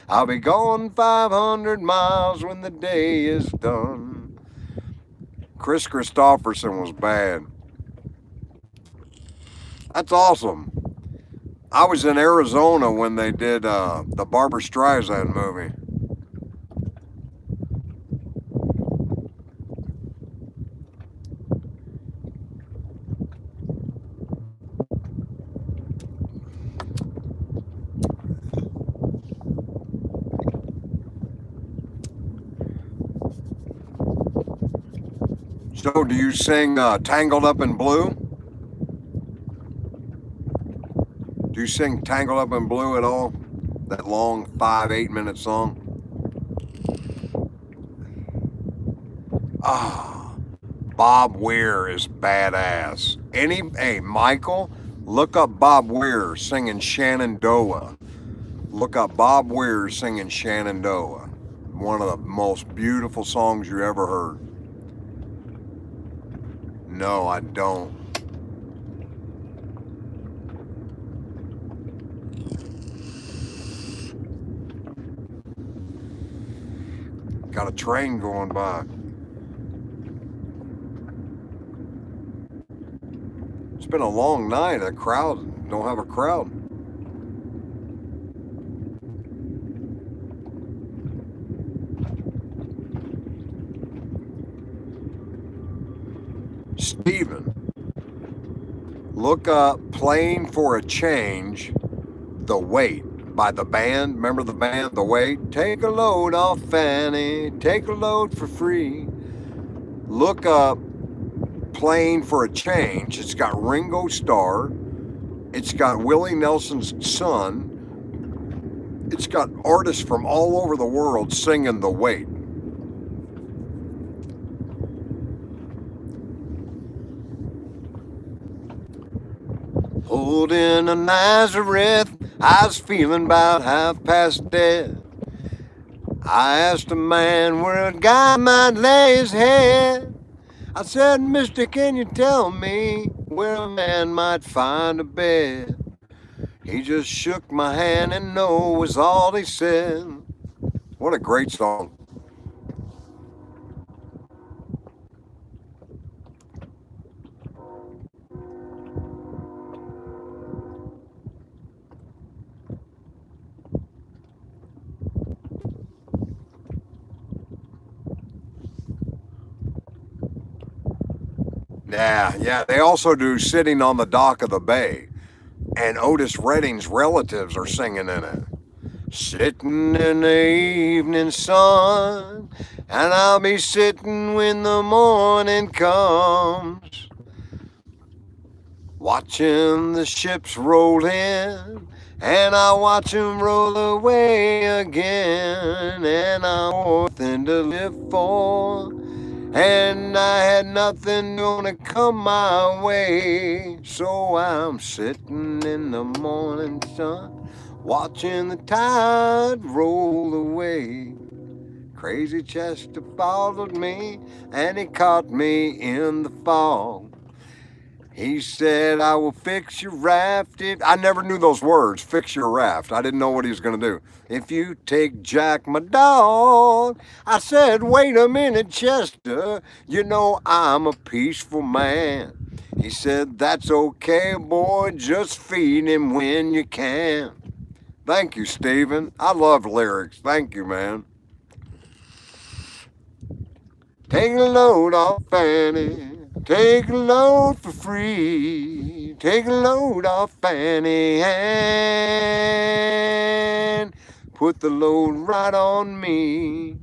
I'll be gone 500 miles when the day is done. Chris Christopherson was bad. That's awesome. I was in Arizona when they did the Barbra Streisand movie. So, do you sing Tangled Up in Blue? Do you sing Tangled Up in Blue at all? That long 5-8 minute song? Ah, Bob Weir is badass. Hey, Michael, look up Bob Weir singing Shenandoah. Look up Bob Weir singing Shenandoah. One of the most beautiful songs you ever heard. No, I don't. Got a train going by. It's been a long night. A crowd don't have a crowd. Steven, look up Playing for a Change, The Weight by the band. Remember the band, The Weight? Take a load off Fanny, take a load for free. Look up Playing for a Change. It's got Ringo Starr. It's got Willie Nelson's son. It's got artists from all over the world singing The Weight. Holding a Nazareth, I was feeling about half past dead. I asked a man where a guy might lay his head. I said, Mister, can you tell me where a man might find a bed? He just shook my hand and no was all he said. What a great song. Yeah. They also do Sitting on the Dock of the Bay. And Otis Redding's relatives are singing in it. Sitting in the evening sun, and I'll be sitting when the morning comes, watching the ships roll in, and I watch 'em roll away again, and I want nothing to live for, and I had nothing gonna come my way, so I'm sitting in the morning sun, watching the tide roll away. Crazy Chester followed me, and he caught me in the fog. He said, I will fix your raft. I never knew those words, fix your raft. I didn't know what he was going to do. If you take Jack, my dog. I said, wait a minute, Chester. You know I'm a peaceful man. He said, that's okay, boy. Just feed him when you can. Thank you, Stephen. I love lyrics. Thank you, man. Take a load off Fanny. Take a load for free. Take a load off Fanny and put the load right on me.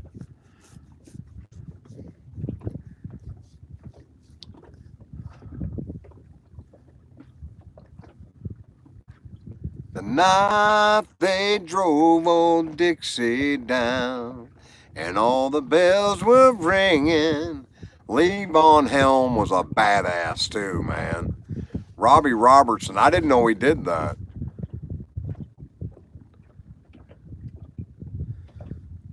The night they drove old Dixie down, and all the bells were ringing. Lee Von Helm was a badass too, man. Robbie Robertson, I didn't know he did that.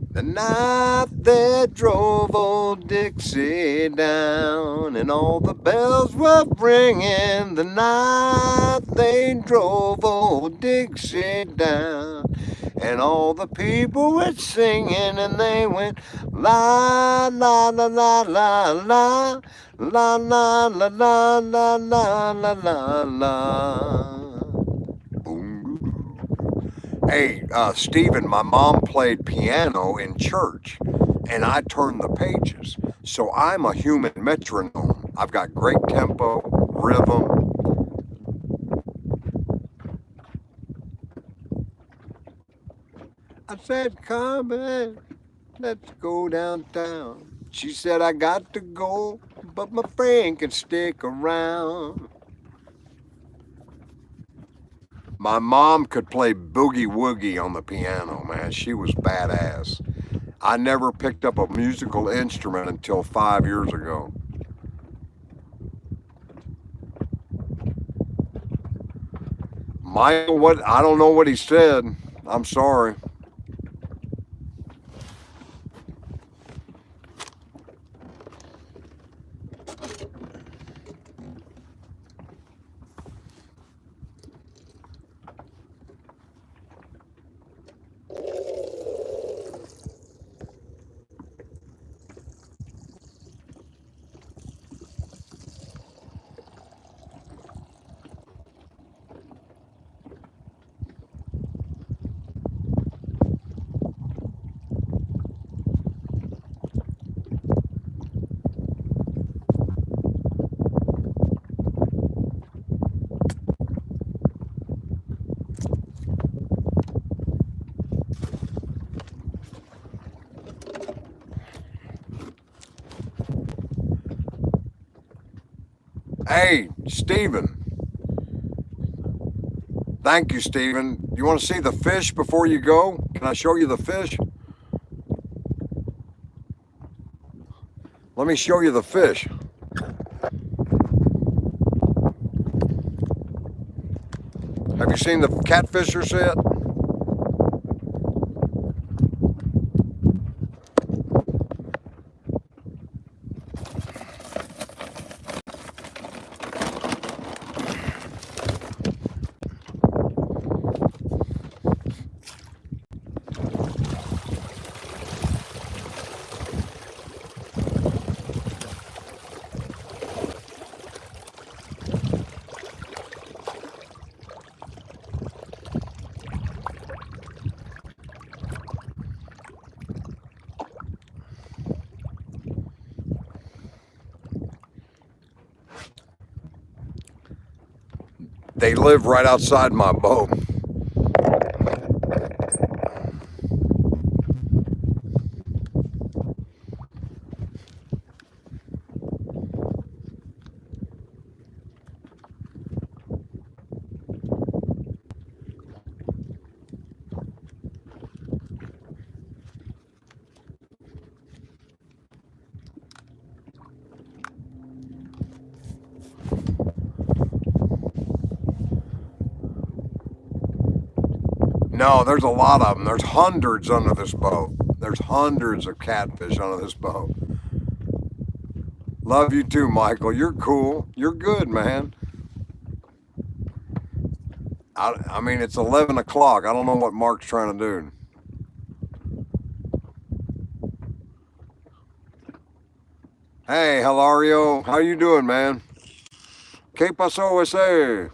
The night they drove old Dixie down, and all the bells were ringing. The night they drove old Dixie down, and all the people were singing, and they went la la la la la la la la la la la la la la. Hey, Stephen, my mom played piano in church, and I turned the pages. So I'm a human metronome. I've got great tempo, rhythm. I said, Carmen, let's go downtown. She said, I got to go, but my friend can stick around. My mom could play boogie woogie on the piano, man. She was badass. I never picked up a musical instrument until 5 years ago. Michael, what? I don't know what he said. I'm sorry. Hey, Stephen. Thank you, Stephen. You want to see the fish before you go? Can I show you the fish? Let me show you the fish. Have you seen the catfishers yet? They live right outside my boat. No, there's a lot of them. There's hundreds under this boat. There's hundreds of catfish under this boat. Love you too, Michael. You're cool. You're good, man. I mean, it's 11 o'clock. I don't know what Mark's trying to do. Hey, Hilario. How you doing, man? ¿Qué pasó ese?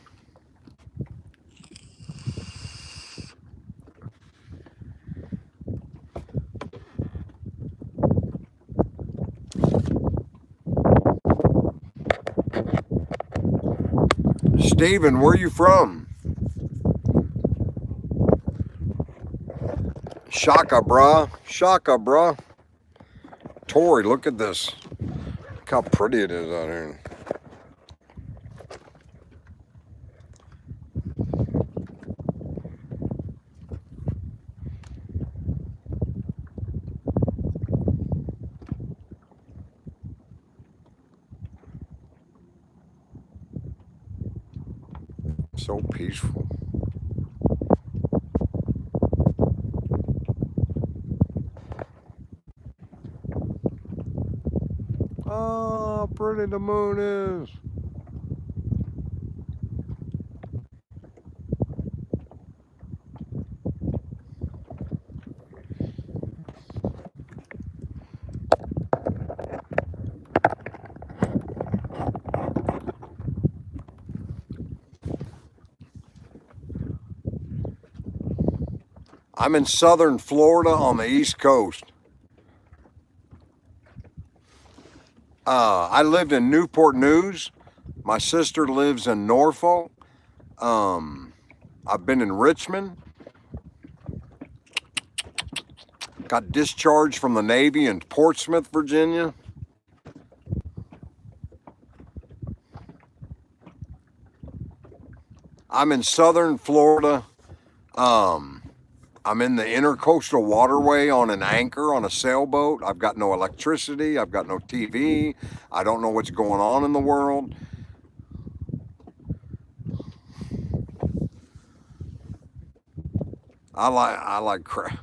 Steven, where you from? Shaka, bruh. Shaka, bruh. Tori, look at this. Look how pretty it is out here. So peaceful. Oh, how pretty the moon is. I'm in southern Florida on the East Coast. I lived in Newport News. My sister lives in Norfolk. I've been in Richmond. Got discharged from the Navy in Portsmouth, Virginia. I'm in southern Florida. I'm in the intercoastal waterway on an anchor on a sailboat. I've got no electricity. I've got no TV. I don't know what's going on in the world. I like crab.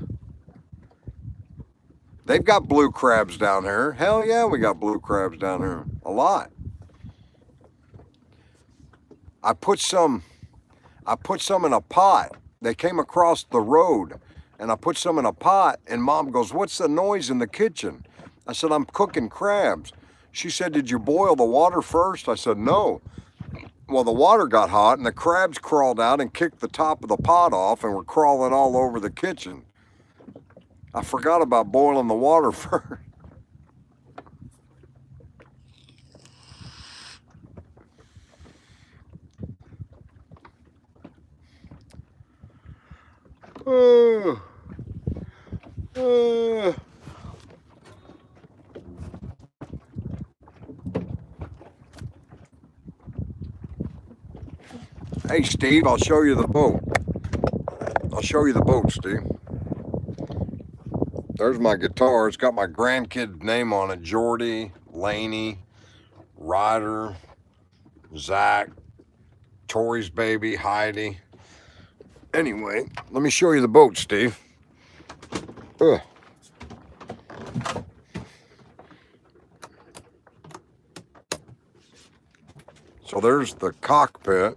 They've got blue crabs down here. Hell yeah, we got blue crabs down here. A lot. I put some in a pot. They came across the road and I put some in a pot and Mom goes, "What's the noise in the kitchen?" I said, "I'm cooking crabs." She said, "Did you boil the water first?" I said, "No." Well, the water got hot and the crabs crawled out and kicked the top of the pot off and were crawling all over the kitchen. I forgot about boiling the water first. uh, uh. Hey, Steve, I'll show you the boat. I'll show you the boat, Steve. There's my guitar. It's got my grandkid's name on it. Jordy, Laney, Ryder, Zach, Tori's baby, Heidi. Anyway, let me show you the boat, Steve. Ugh. So there's the cockpit.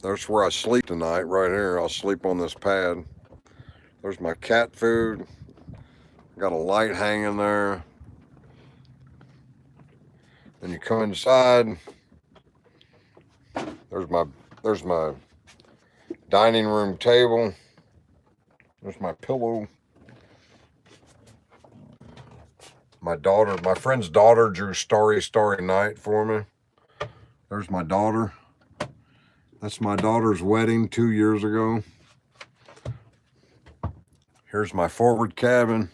That's where I sleep tonight, right here. I'll sleep on this pad. There's my cat food. Got a light hanging there. Then you come inside. There's my dining room table. There's my pillow. My friend's daughter drew Starry Starry Night for me. There's my daughter. That's my daughter's wedding 2 years ago. Here's my forward cabin.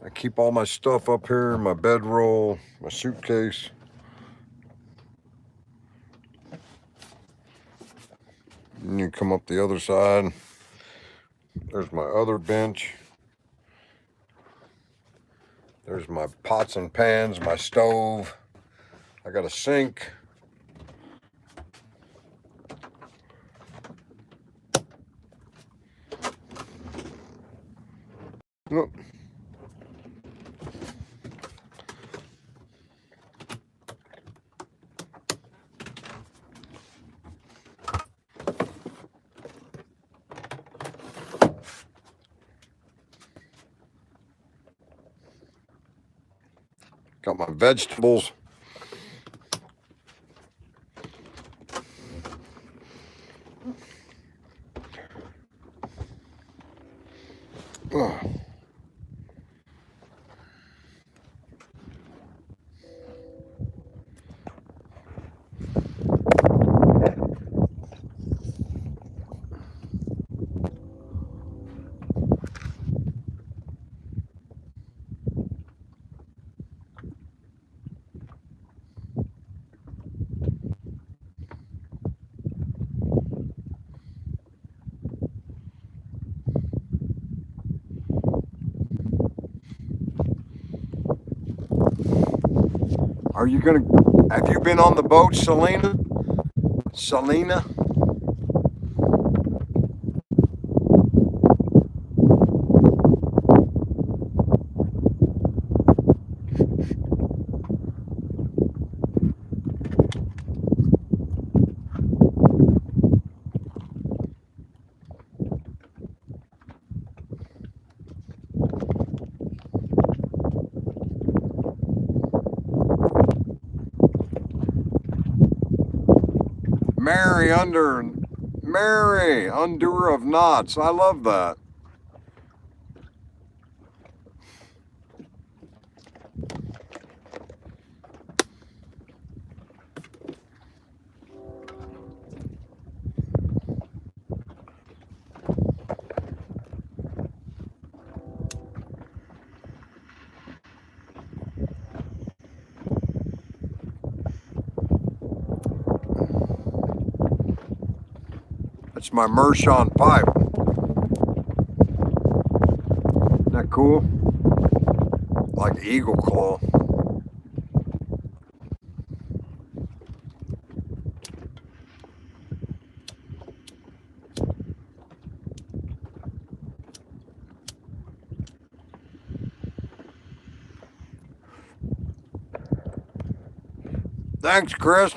I keep all my stuff up here, my bedroll, my suitcase. And you come up the other side. There's my other bench. There's my pots and pans, my stove. I got a sink. Look. Got my vegetables. Ugh. Are you gonna? Have you been on the boat, Selena? Selena? Mary, undoer of knots. I love that. That's my Mershon pipe. Isn't that cool? Like eagle claw. Thanks, Chris.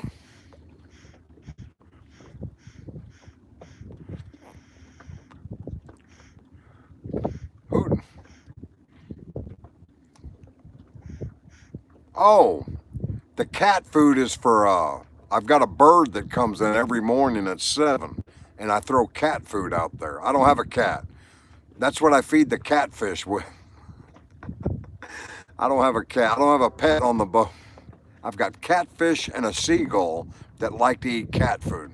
Who? Oh, the cat food is for, I've got a bird that comes in every morning at 7, and I throw cat food out there. I don't have a cat. That's what I feed the catfish with. I don't have a cat. I don't have a pet on the boat. I've got catfish and a seagull that like to eat cat food.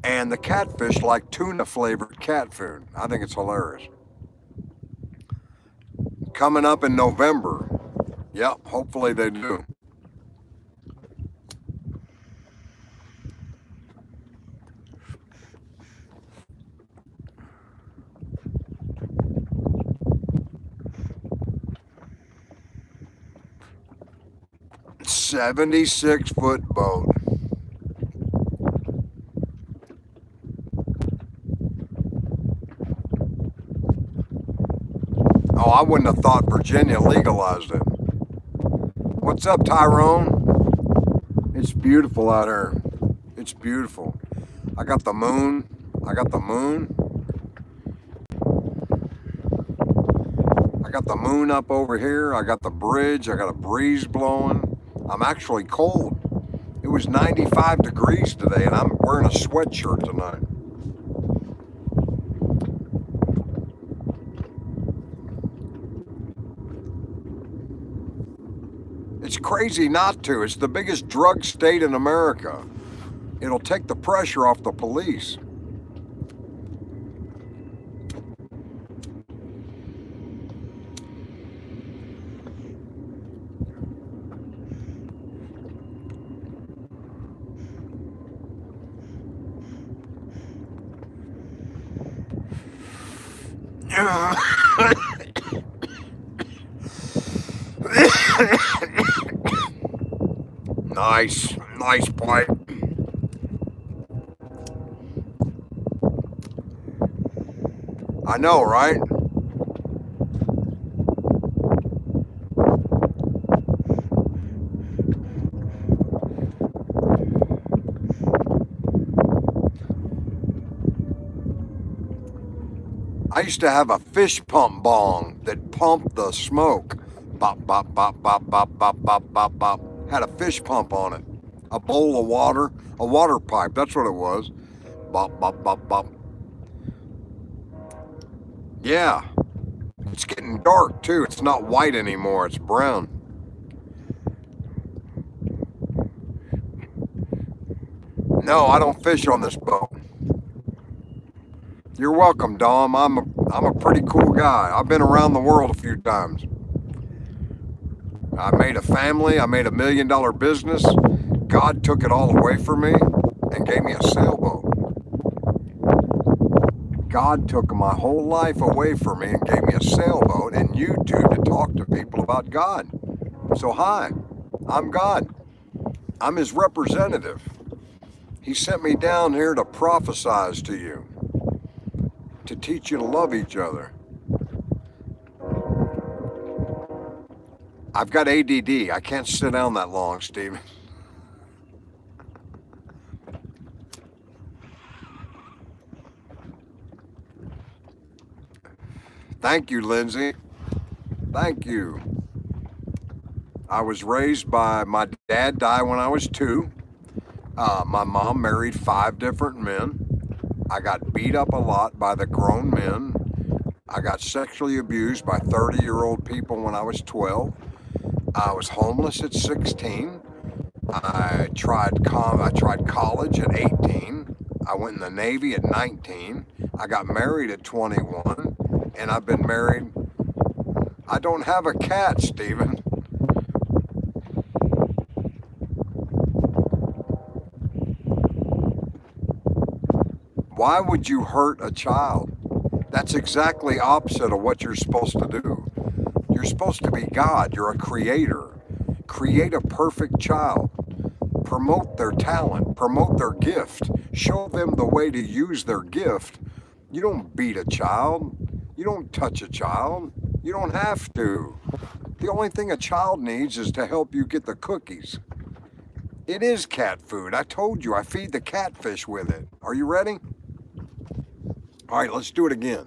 And the catfish like tuna flavored cat food. I think it's hilarious. Coming up in November. Yep, hopefully they do. $76-foot boat. Oh, I wouldn't have thought Virginia legalized it. What's up, Tyrone? It's beautiful out here. It's beautiful. I got the moon. I got the moon. I got the moon up over here. I got the bridge. I got a breeze blowing. I'm actually cold. It was 95 degrees today, and I'm wearing a sweatshirt tonight. It's crazy not to. It's the biggest drug state in America. It'll take the pressure off the police. Nice play. I know, right? I used to have a fish pump bong that pumped the smoke. Bop, bop, bop, bop, bop, bop, bop, bop, bop. Had a fish pump on it. A bowl of water, a water pipe. That's what it was. Bop, bop, bop, bop. Yeah. It's getting dark too. It's not white anymore. It's brown. No, I don't fish on this boat. You're welcome, Dom. I'm a pretty cool guy. I've been around the world a few times. I made a family. I made $1 million business. God took it all away from me and gave me a sailboat. God took my whole life away from me and gave me a sailboat and YouTube to talk to people about God. So hi, I'm God. I'm his representative. He sent me down here to prophesize to you, to teach you to love each other. I've got ADD. I can't sit down that long, Stephen. Thank you, Lindsay. Thank you. I was raised by my dad died when I was 2. My mom married 5 different men. I got beat up a lot by the grown men. I got sexually abused by 30-year-old people when I was 12. I was homeless at 16. I tried college at 18. I went in the Navy at 19. I got married at 21. And I've been married. I don't have a cat, Stephen. Why would you hurt a child? That's exactly opposite of what you're supposed to do. You're supposed to be God. You're a creator. Create a perfect child. Promote their talent. Promote their gift. Show them the way to use their gift. You don't beat a child. You don't touch a child. You don't have to. The only thing a child needs is to help you get the cookies. It is cat food. I told you, I feed the catfish with it. Are you ready? All right, let's do it again.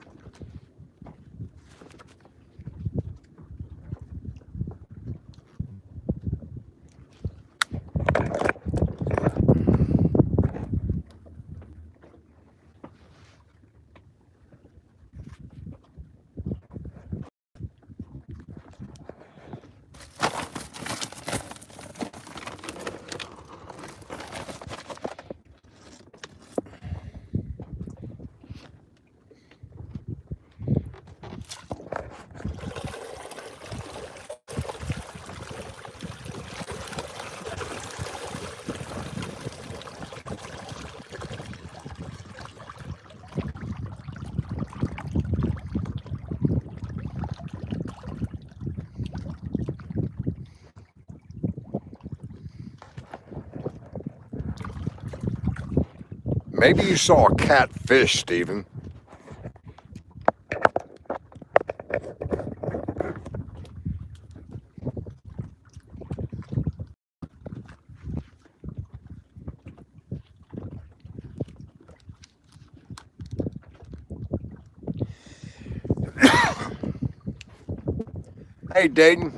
Maybe you saw a catfish, Stephen. Hey, Dayton.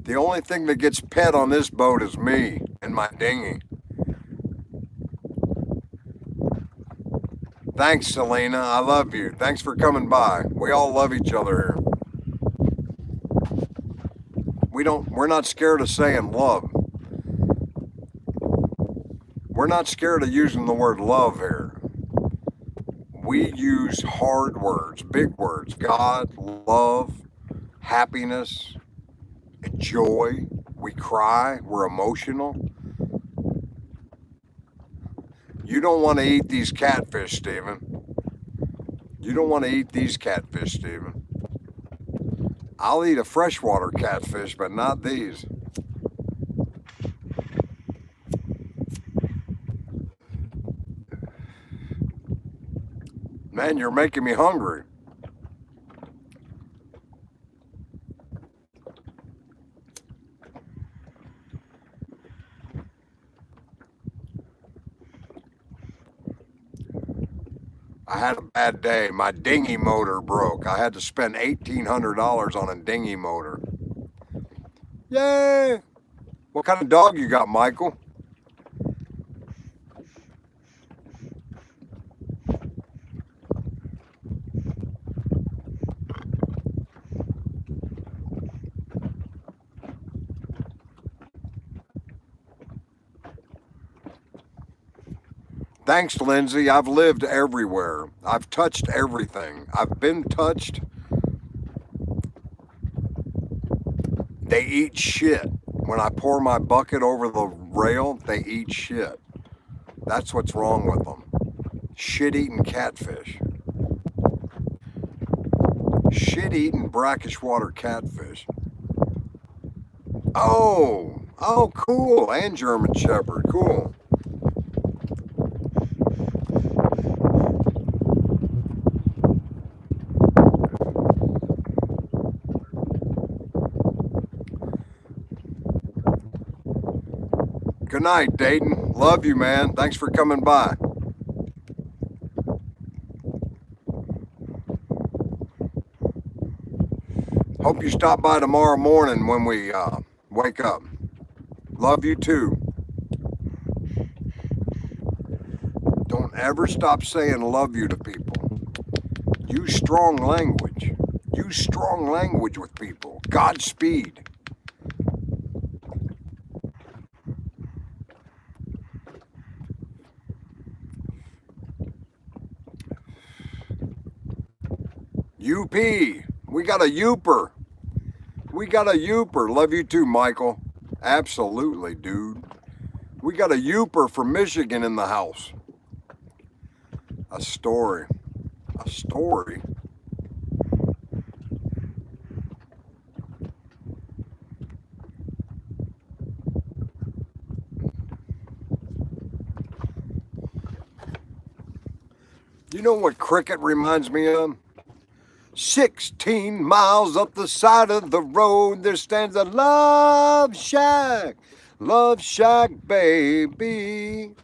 The only thing that gets pet on this boat is me and my dinghy. Thanks, Selena. I love you. Thanks for coming by. We all love each other here. We're not scared of saying love. We're not scared of using the word love here. We use hard words, big words. God, love, happiness, joy. We cry. We're emotional. You don't want to eat these catfish, Stephen. You don't want to eat these catfish, Stephen. I'll eat a freshwater catfish, but not these. Man, you're making me hungry. I had a bad day. My dinghy motor broke. I had to spend $1,800 on a dinghy motor. Yay! What kind of dog you got, Michael? Thanks, Lindsay. I've lived everywhere. I've touched everything. I've been touched. They eat shit. When I pour my bucket over the rail, they eat shit. That's what's wrong with them. Shit eating catfish. Shit eating brackish water catfish. Oh, cool. And German Shepherd. Cool. Good night, Dayton. Love you, man. Thanks for coming by. Hope you stop by tomorrow morning when we wake up. Love you too. Don't ever stop saying love you to people. Use strong language. Use strong language with people. Godspeed. UP. We got a Youper. We got a Youper. Love you too, Michael. Absolutely, dude. We got a Youper from Michigan in the house. A story. A story. You know what cricket reminds me of? 16 miles up the side of the road, there stands a love shack. Love shack, baby.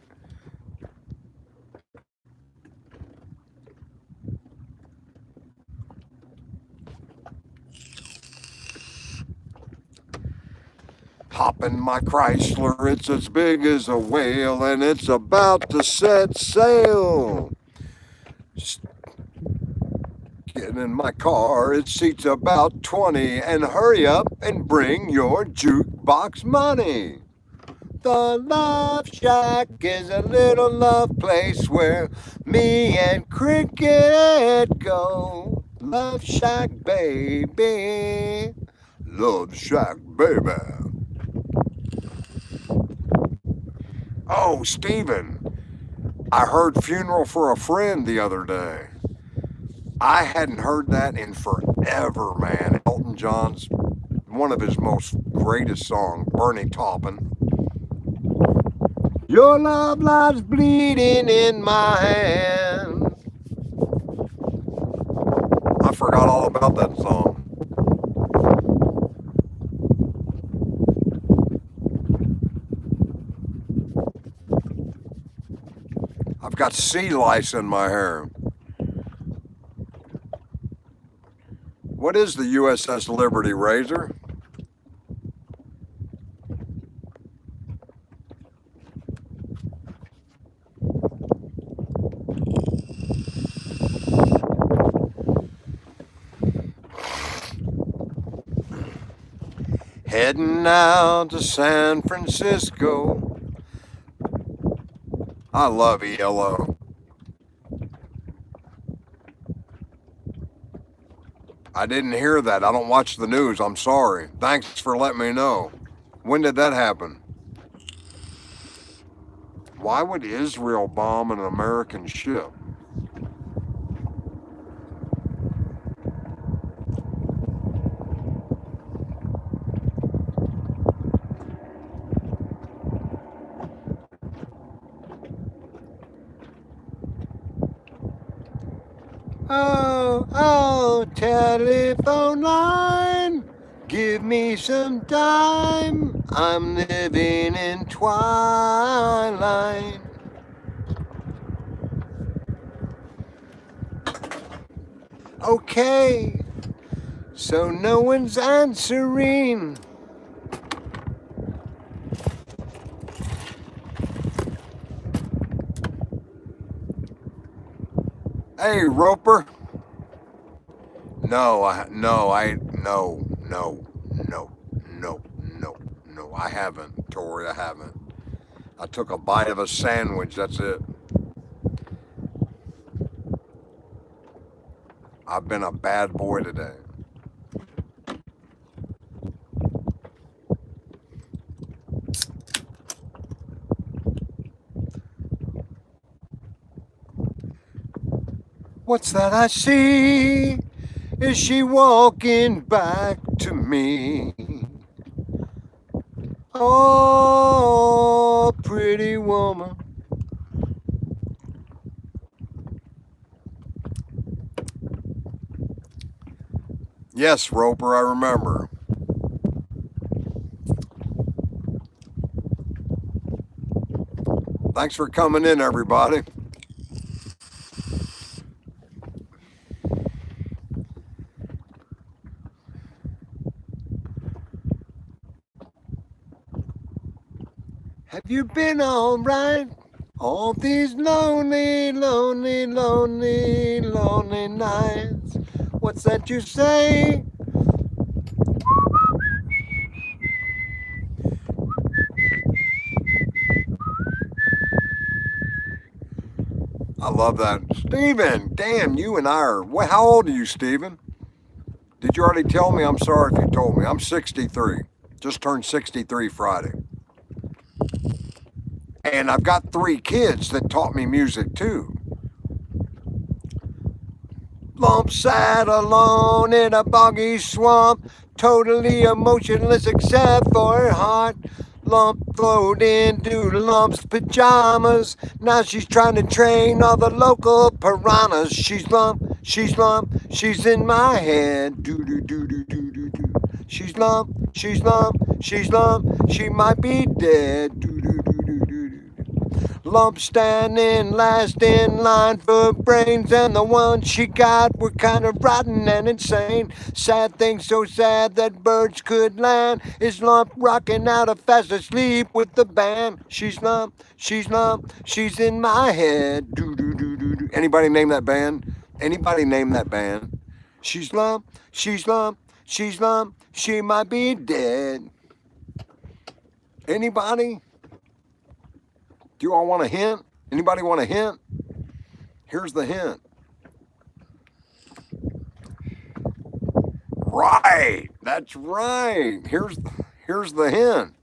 Hop in my Chrysler, it's as big as a whale, and it's about to set sail. Get in my car, it seats about 20, and hurry up and bring your jukebox money. The Love Shack is a little love place where me and Cricket go. Love Shack, baby. Love Shack, baby. Oh, Steven, I heard Funeral for a Friend the other day. I hadn't heard that in forever, man. Elton John's one of his most greatest songs, Bernie Taupin. Your love lies bleeding in my hands. I forgot all about that song. I've got sea lice in my hair. What is the USS Liberty, Razor? heading out to San Francisco. I love ELO. I didn't hear that. I don't watch the news. I'm sorry. Thanks for letting me know. When did that happen? Why would Israel bomb an American ship? Oh, telephone line, give me some time. I'm living in twilight. Okay, so no one's answering. Hey, Roper. No, I haven't, Tori, I haven't. I took a bite of a sandwich, that's it. I've been a bad boy today. What's that I see? Is she walking back to me? Oh, pretty woman. Yes, Roper, I remember. Thanks for coming in, everybody. Have you been all right? All these lonely, lonely, lonely, lonely nights. What's that you say? I love that. Steven, damn, you and I are, how old are you, Steven? Did you already tell me? I'm sorry if you told me. I'm 63. Just turned 63 Friday. And I've got 3 kids that taught me music too. Lump sat alone in a boggy swamp, totally emotionless except for her heart. Lump flowed into Lump's pajamas. Now she's trying to train all the local piranhas. She's Lump, she's Lump, she's in my head. Do do do do do do do. She's Lump, she's Lump, she's Lump. She might be dead. Do do do do do do. Lump standing last in line for brains, and the ones she got were kind of rotten and insane. Sad thing, so sad that birds could land. Is Lump rocking out a fast asleep with the band? She's Lump, she's Lump, she's in my head. Do do do do do. Anybody name that band? Anybody name that band? She's Lump, she's Lump, she's Lump. She might be dead. Anybody? Do you all want a hint? Anybody want a hint? Here's the hint. Right, that's right. Here's the hint.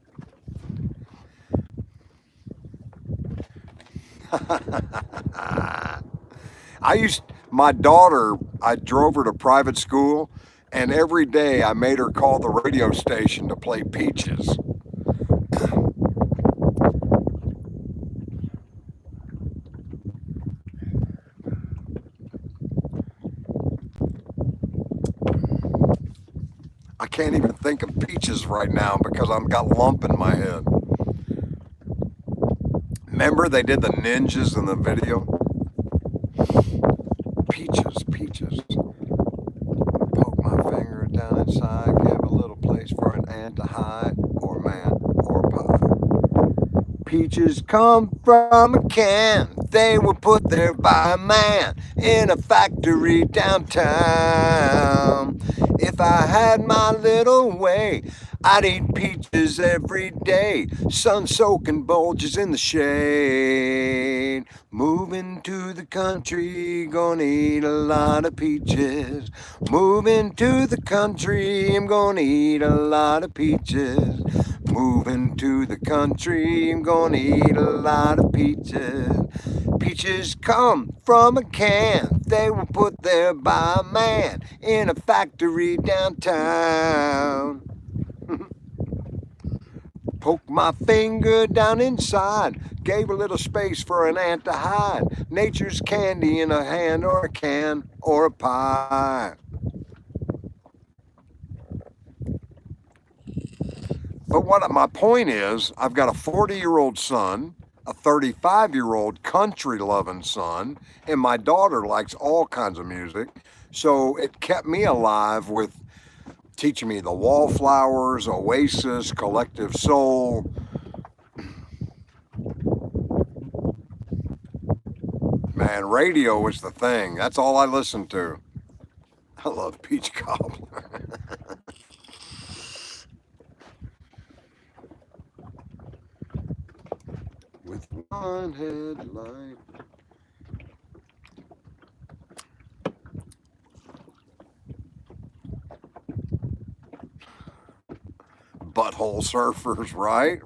My daughter, I drove her to private school, and every day I made her call the radio station to play Peaches. I can't even think of Peaches right now because I've got Lump in my head. Remember they did the ninjas in the video? Peaches, Peaches. Poke my finger down inside, give a little place for an ant to hide, or man, or pie. Peaches come from a can. They were put there by a man in a factory downtown. If I had my little way, I'd eat peaches every day, sun-soaking bulges in the shade. Moving to the country, gonna eat a lot of peaches. Moving to the country, I'm gonna eat a lot of peaches. Moving to the country, I'm gonna eat a lot of peaches. Peaches come from a can, they were put there by a man in a factory downtown. Poked my finger down inside, gave a little space for an ant to hide. Nature's candy in a hand or a can or a pie. But what my point is, I've got a 40-year-old son, a 35-year-old country-loving son, and my daughter likes all kinds of music. So it kept me alive with teaching me the Wallflowers, Oasis, Collective Soul. Man, radio was the thing. That's all I listened to. I love Peach Cobbler. With one headlight. Butthole surfers, right?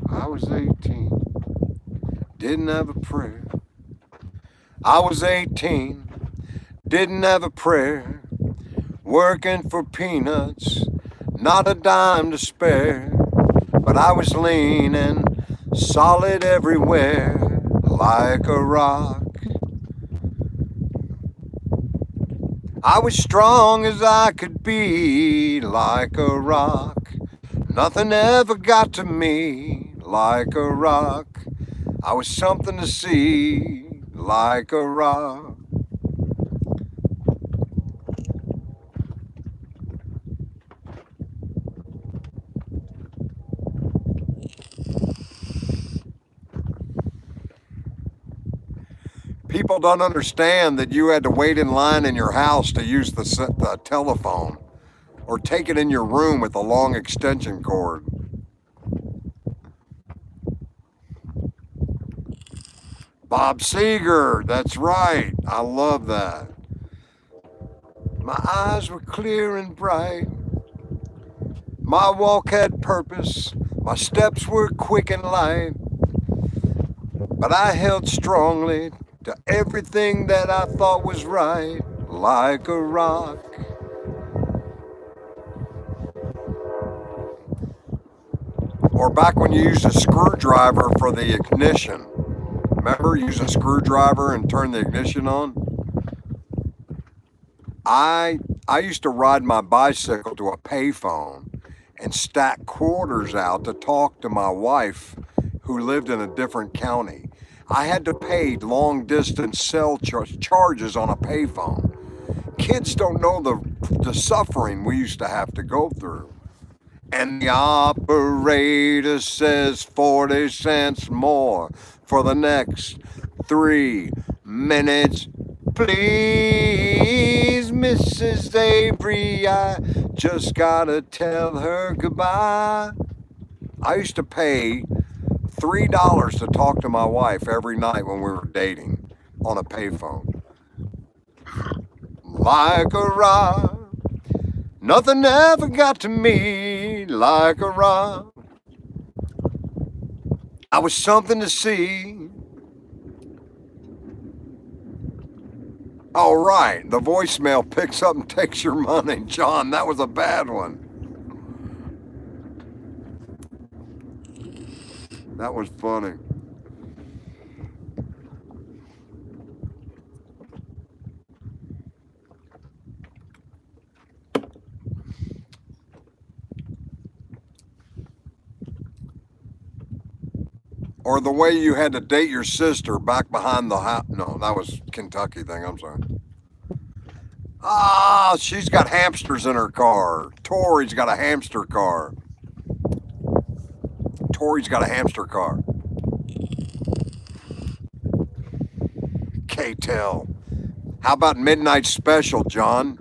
I was 18, didn't have a prayer. I was 18, didn't have a prayer. Working for peanuts, not a dime to spare. But I was leaning, solid everywhere, like a rock. I was strong as I could be, like a rock. Nothing ever got to me, like a rock. I was something to see, like a rock. People don't understand that you had to wait in line in your house to use the telephone, or take it in your room with a long extension cord. Bob Seger, that's right. I love that. My eyes were clear and bright. My walk had purpose. My steps were quick and light. But I held strongly to everything that I thought was right, like a rock. Or back when you used a screwdriver for the ignition. Remember, use a screwdriver and turn the ignition on? I used to ride my bicycle to a payphone and stack quarters out to talk to my wife who lived in a different county. I had to pay long distance cell charges on a payphone. Kids don't know the suffering we used to have to go through. And the operator says 40 cents more for the next 3 minutes. Please, Mrs. Avery, I just gotta tell her goodbye. I used to pay $3 to talk to my wife every night when we were dating on a payphone. Like a rock, nothing ever got to me, like a rock. I was something to see. All right, the voicemail picks up and takes your money. John, that was a bad one. That was funny. Or the way you had to date your sister back behind the house. No, that was Kentucky thing. I'm sorry. Ah, she's got hamsters in her car. Tori's got a hamster car. Tori's got a hamster car. K-Tel. How about Midnight Special, John?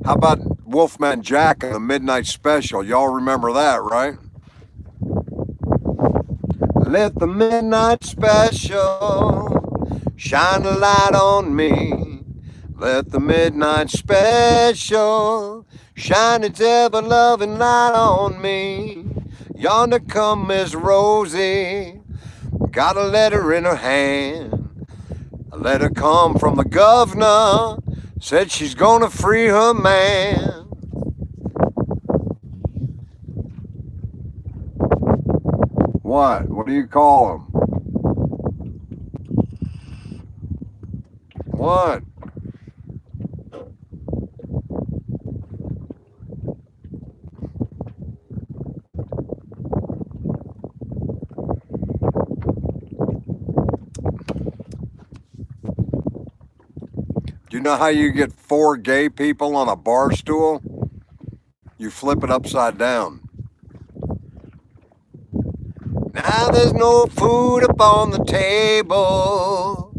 How about Wolfman Jack and the Midnight Special? Y'all remember that, right? Let the Midnight Special shine a light on me. Let the Midnight Special shine its ever-loving light on me. Yonder come Miss Rosie, got a letter in her hand. A letter come from the governor, said she's gonna free her man. What? What do you call him? What? Do you know how you get 4 gay people on a bar stool? You flip it upside down. Now there's no food up on the table.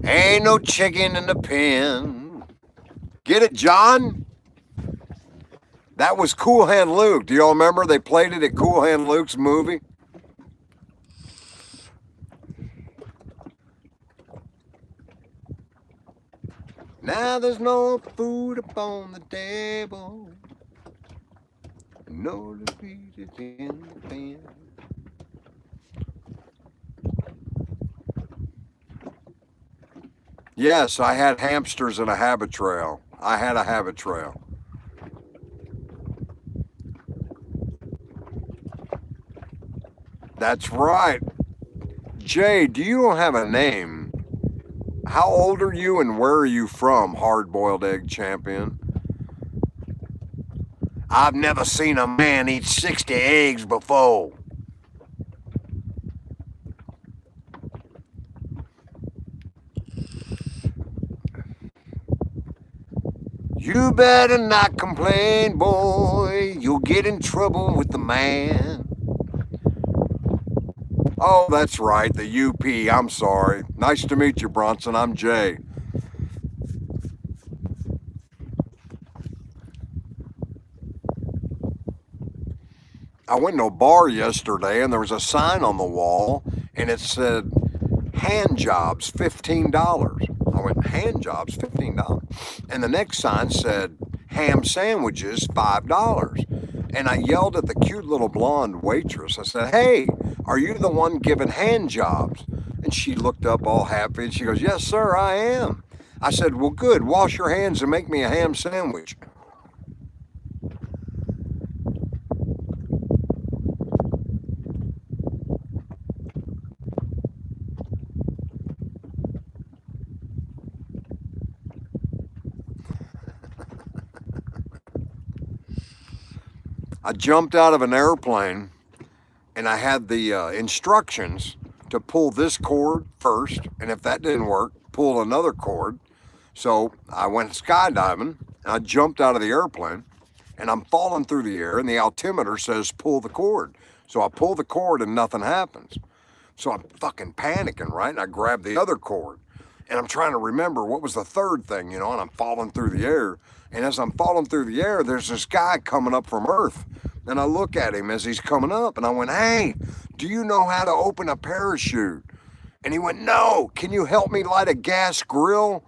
Ain't no chicken in the pen. Get it, John? That was Cool Hand Luke. Do y'all remember they played it at Cool Hand Luke's movie? Now there's no food up on the table. No defeat is in the pen. Yes, I had hamsters in a habit trail. I had a habit trail. That's right. Jay, do you don't have a name? How old are you and where are you from, hard boiled egg champion? I've never seen a man eat 60 eggs before. You better not complain, boy. You'll get in trouble with the man. Oh, that's right, the UP. I'm sorry. Nice to meet you, Bronson. I'm Jay. I went to a bar yesterday and there was a sign on the wall and it said, hand jobs, $15. I went, hand jobs, $15. And the next sign said, ham sandwiches, $5. And I yelled at the cute little blonde waitress. I said, hey, are you the one giving hand jobs? And she looked up all happy and she goes, yes, sir, I am. I said, well, good. Wash your hands and make me a ham sandwich. I jumped out of an airplane and I had the instructions to pull this cord first. And if that didn't work, pull another cord. So I went skydiving and I jumped out of the airplane and I'm falling through the air and the altimeter says pull the cord. So I pull the cord and nothing happens. So I'm fucking panicking, right? And I grab the other cord and I'm trying to remember what was the third thing, and I'm falling through the air. And as I'm falling through the air, there's this guy coming up from Earth. And I look at him as he's coming up and I went, hey, do you know how to open a parachute? And he went, no, can you help me light a gas grill?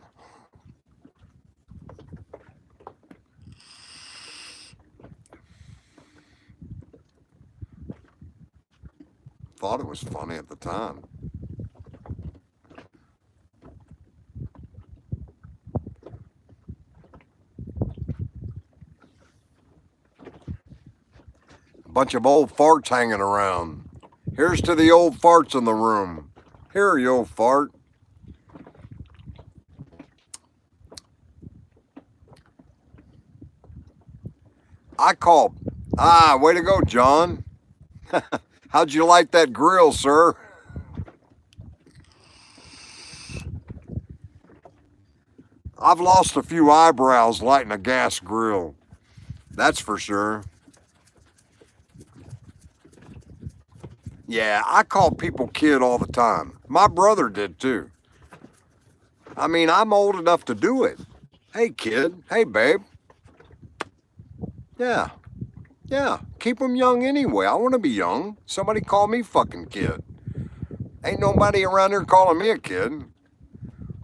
Thought it was funny at the time. Bunch of old farts hanging around. Here's to the old farts in the room. Here, you old fart. I called. Way to go, John. How'd you light that grill, sir? I've lost a few eyebrows lighting a gas grill. That's for sure. Yeah, I call people kid all the time. My brother did too. I mean, I'm old enough to do it. Hey, kid. Hey, babe. Yeah. Yeah. Keep them young anyway. I want to be young. Somebody call me fucking kid. Ain't nobody around here calling me a kid.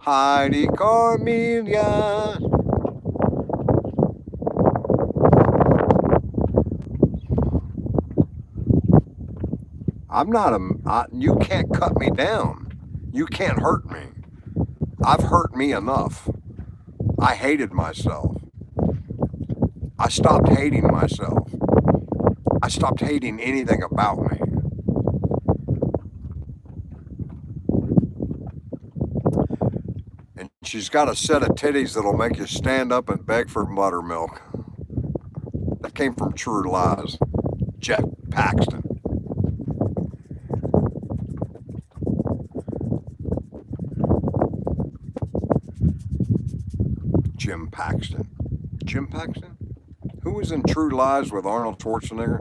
Heidi Carmelia. I'm not you can't cut me down. You can't hurt me. I've hurt me enough. I hated myself. I stopped hating myself. I stopped hating anything about me. And she's got a set of titties that'll make you stand up and beg for buttermilk. That came from True Lies. Jeff Paxton. Jim Paxton. Jim Paxton? Who was in True Lies with Arnold Schwarzenegger?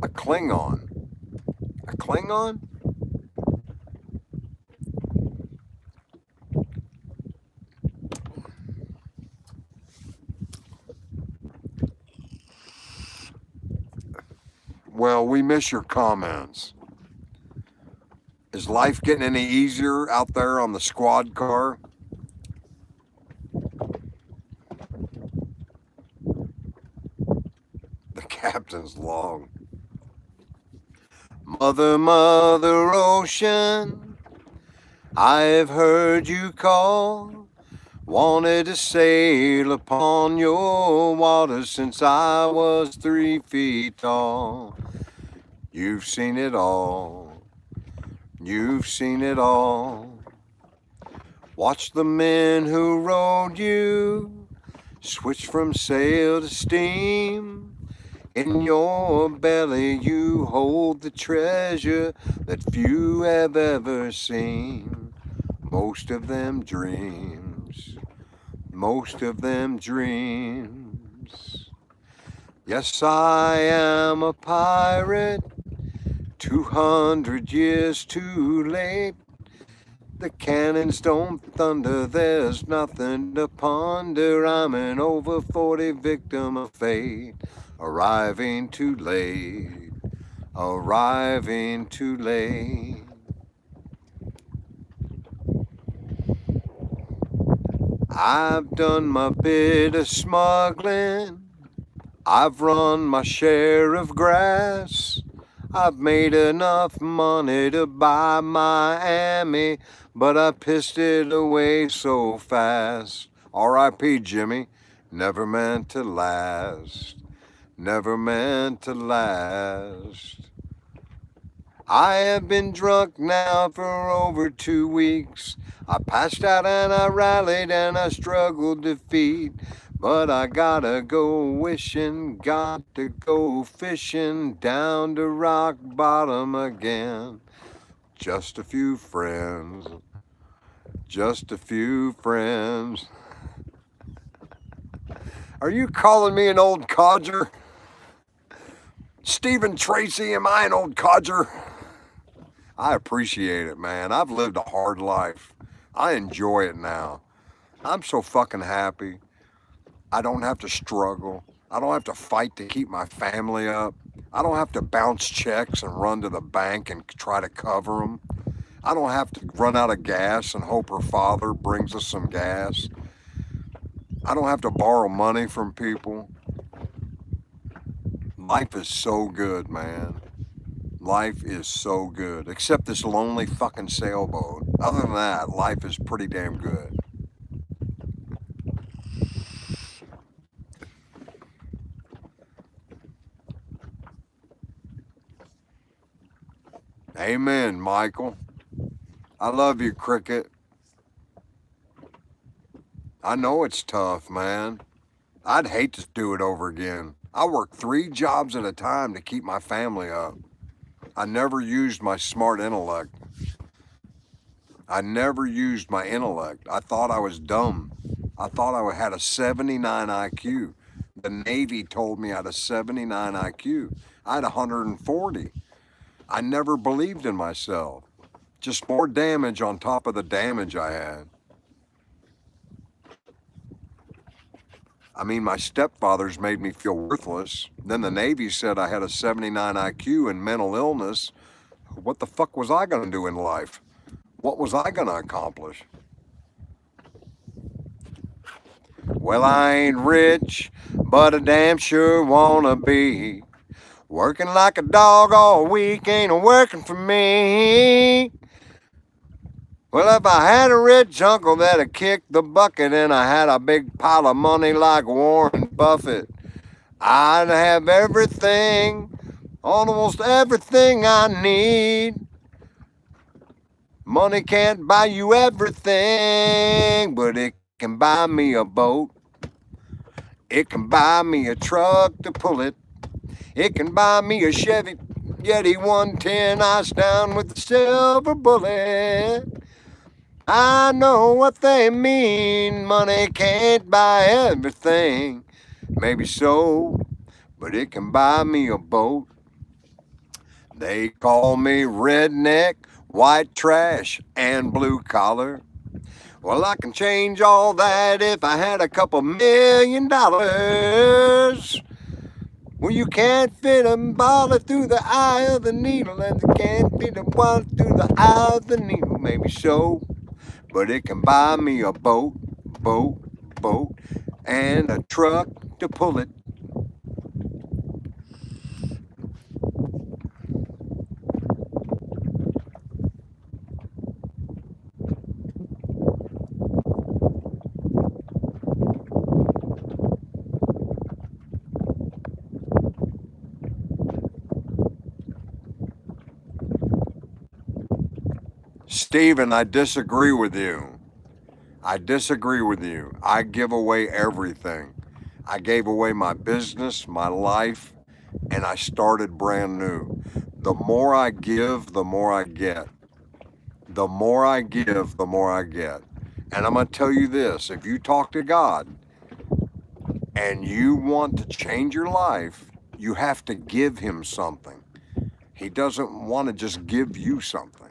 A Klingon. A Klingon? Well, we miss your comments. Is life getting any easier out there on the squad car? The captain's log. Mother, Mother Ocean, I've heard you call. Wanted to sail upon your waters since I was 3 feet tall. You've seen it all. You've seen it all. Watch the men who rowed you switch from sail to steam. In your belly you hold the treasure that few have ever seen. Most of them dreams. Most of them dreams. Yes, I am a pirate, 200 years too late. The cannons don't thunder, there's nothing to ponder. I'm an over 40 victim of fate, arriving too late, arriving too late. I've done my bit of smuggling, I've run my share of grass. I've made enough money to buy Miami, but I pissed it away so fast. R.I.P. Jimmy, never meant to last, never meant to last. I have been drunk now for over 2 weeks. I passed out and I rallied and I struggled defeat. But I gotta go wishing, got to go fishing down to rock bottom again. Just a few friends, just a few friends. Are you calling me an old codger? Stephen Tracy, am I an old codger? I appreciate it, man. I've lived a hard life. I enjoy it now. I'm so fucking happy. I don't have to struggle. I don't have to fight to keep my family up. I don't have to bounce checks and run to the bank and try to cover them. I don't have to run out of gas and hope her father brings us some gas. I don't have to borrow money from people. Life is so good, man. Life is so good. Except this lonely fucking sailboat. Other than that, life is pretty damn good. Amen, Michael. I love you, Cricket. I know it's tough, man. I'd hate to do it over again. I worked 3 jobs at a time to keep my family up. I never used my smart intellect. I never used my intellect. I thought I was dumb. I thought I had a 79 IQ. The Navy told me I had a 79 IQ. I had 140. I never believed in myself. Just more damage on top of the damage I had. I mean, my stepfathers made me feel worthless. Then the Navy said I had a 79 IQ and mental illness. What the fuck was I going to do in life? What was I going to accomplish? Well, I ain't rich, but I damn sure wanna be. Working like a dog all week ain't working for me. Well, if I had a rich uncle that'd kick the bucket and I had a big pile of money like Warren Buffett, I'd have everything, almost everything I need. Money can't buy you everything, but it can buy me a boat. It can buy me a truck to pull it. It can buy me a Chevy Yeti 110 ice down with a silver bullet. I know what they mean. Money can't buy everything. Maybe so, but it can buy me a boat. They call me redneck, white trash, and blue collar. Well, I can change all that if I had a couple $1,000,000. Well, you can't fit a bullet through the eye of the needle, and you can't fit a bullet through the eye of the needle. Maybe so, but it can buy me a boat, and a truck to pull it. Stephen, I disagree with you. I disagree with you. I give away everything. I gave away my business, my life, and I started brand new. The more I give, the more I get. The more I give, the more I get. And I'm going to tell you this, if you talk to God and you want to change your life, you have to give him something. He doesn't want to just give you something.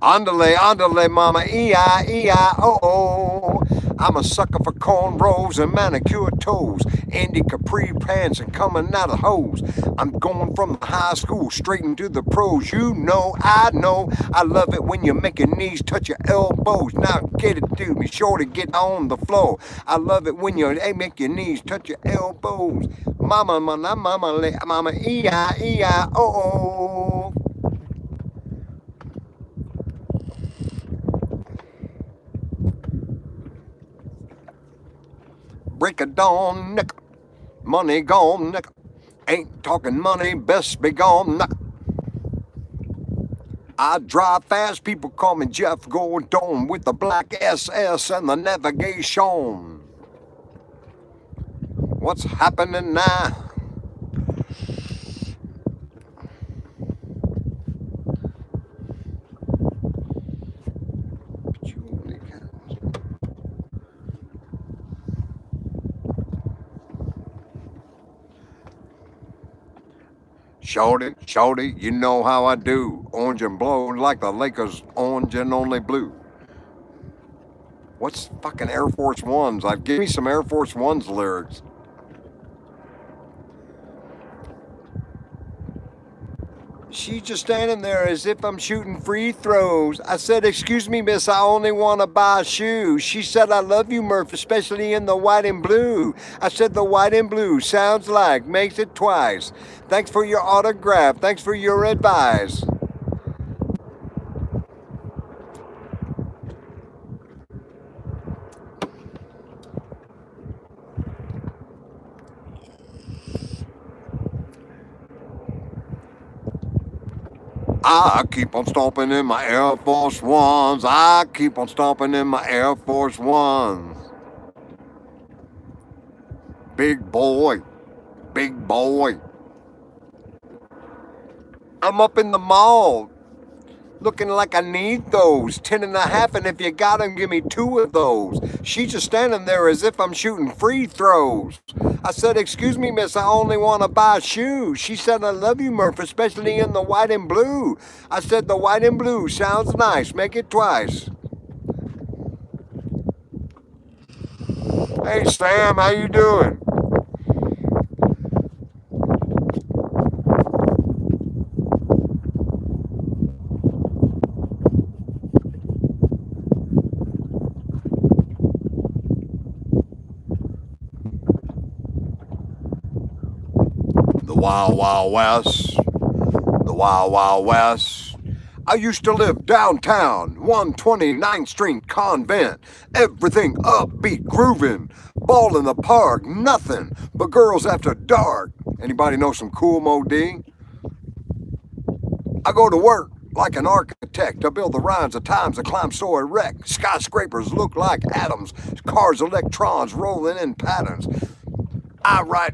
Andale, andale, mama, E-I-E-I-O-O. I'm a sucker for cornrows and manicured toes, Andy capri pants and coming out of hose. I'm going from the high school straight into the pros. You know, I love it when you make your knees touch your elbows. Now get it to me, sure to get on the floor. I love it when you make your knees touch your elbows. Mama, mama, mama, mama, E-I-E-I-O-O. Break of dawn, nick. Money gone, nick. Ain't talking money, best be gone, nick. I drive fast, people call me Jeff Gordon with the black SS and the navigation. What's happening now? Shorty, you know how I do. Orange and blue like the Lakers, orange and only blue. What's fucking Air Force Ones? Give me some Air Force Ones lyrics. She's just standing there as if I'm shooting free throws. I said, excuse me, miss, I only want to buy shoes. She said, I love you, Murph, especially in the white and blue. I said, the white and blue sounds like, makes it twice. Thanks for your autograph. Thanks for your advice. I keep on stomping in my Air Force Ones. I keep on stomping in my Air Force Ones. Big boy, big boy. I'm up in the mall looking like I need those. 10.5, and if you got 'em, give me 2 of those. She's just standing there as if I'm shooting free throws. I said, excuse me, miss, I only want to buy shoes. She said, I love you, Murph, especially in the white and blue. I said, the white and blue sounds nice. Make it twice. Hey, Sam, how you doing? The Wild Wild West, the Wild Wild West. I used to live downtown, 129th Street Convent. Everything upbeat, grooving, ball in the park, nothing but girls after dark. Anybody know some cool Mo D? I go to work like an architect. I build the rhymes of times, I climb so erect. Skyscrapers look like atoms, cars, electrons rolling in patterns. I write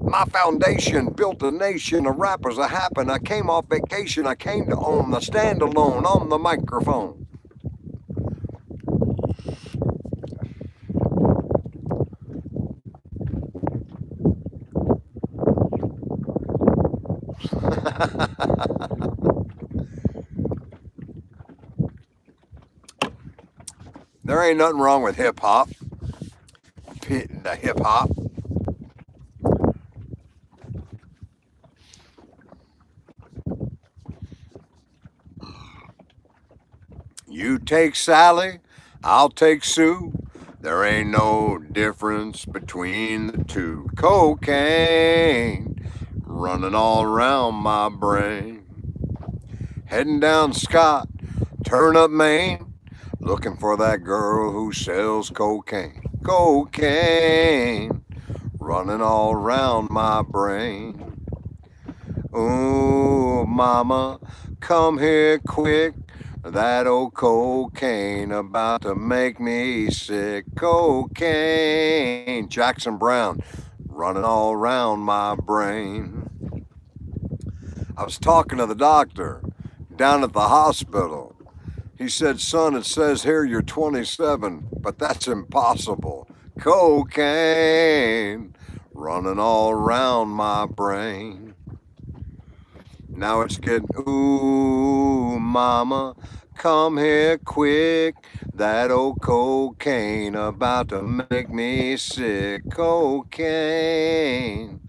my foundation, built a nation of rappers. I happened. I came off vacation. I came to own. I stand alone on the microphone. There ain't nothing wrong with hip hop. The hip hop. You take Sally, I'll take Sue. There ain't no difference between the two. Cocaine running all around my brain. Heading down Scott, turn up Maine, looking for that girl who sells cocaine. Cocaine running all around my brain. Ooh, mama, come here quick. That old cocaine about to make me sick. Cocaine, Jackson Brown, running all around my brain. I was talking to the doctor down at the hospital. He said, son, it says here you're 27, but that's impossible. Cocaine running all around my brain. Now it's getting, ooh, mama, come here quick. That old cocaine about to make me sick. Cocaine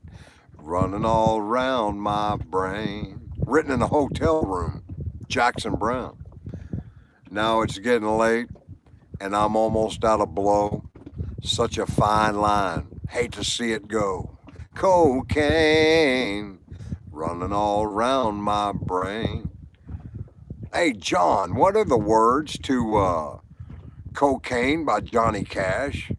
running all around my brain. Written in a hotel room, Jackson Brown. Now it's getting late and I'm almost out of blow. Such a fine line, hate to see it go. Cocaine running all around my brain. Hey, John, what are the words to Cocaine by Johnny Cash?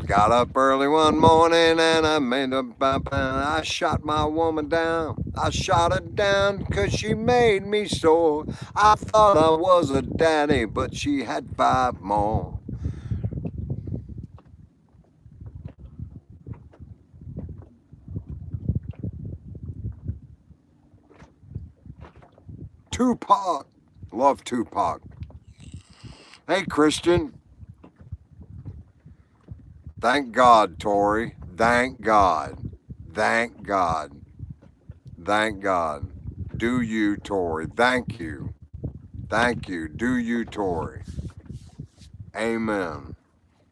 Got up early one morning and I made I shot my woman down. I shot her down 'cause she made me sore. I thought I was a daddy, but she had 5 more. Tupac. Love Tupac. Hey, Christian. Thank God, Tori. Thank God. Thank God. Thank God. Do you, Tori. Thank you. Thank you. Do you, Tori. Amen.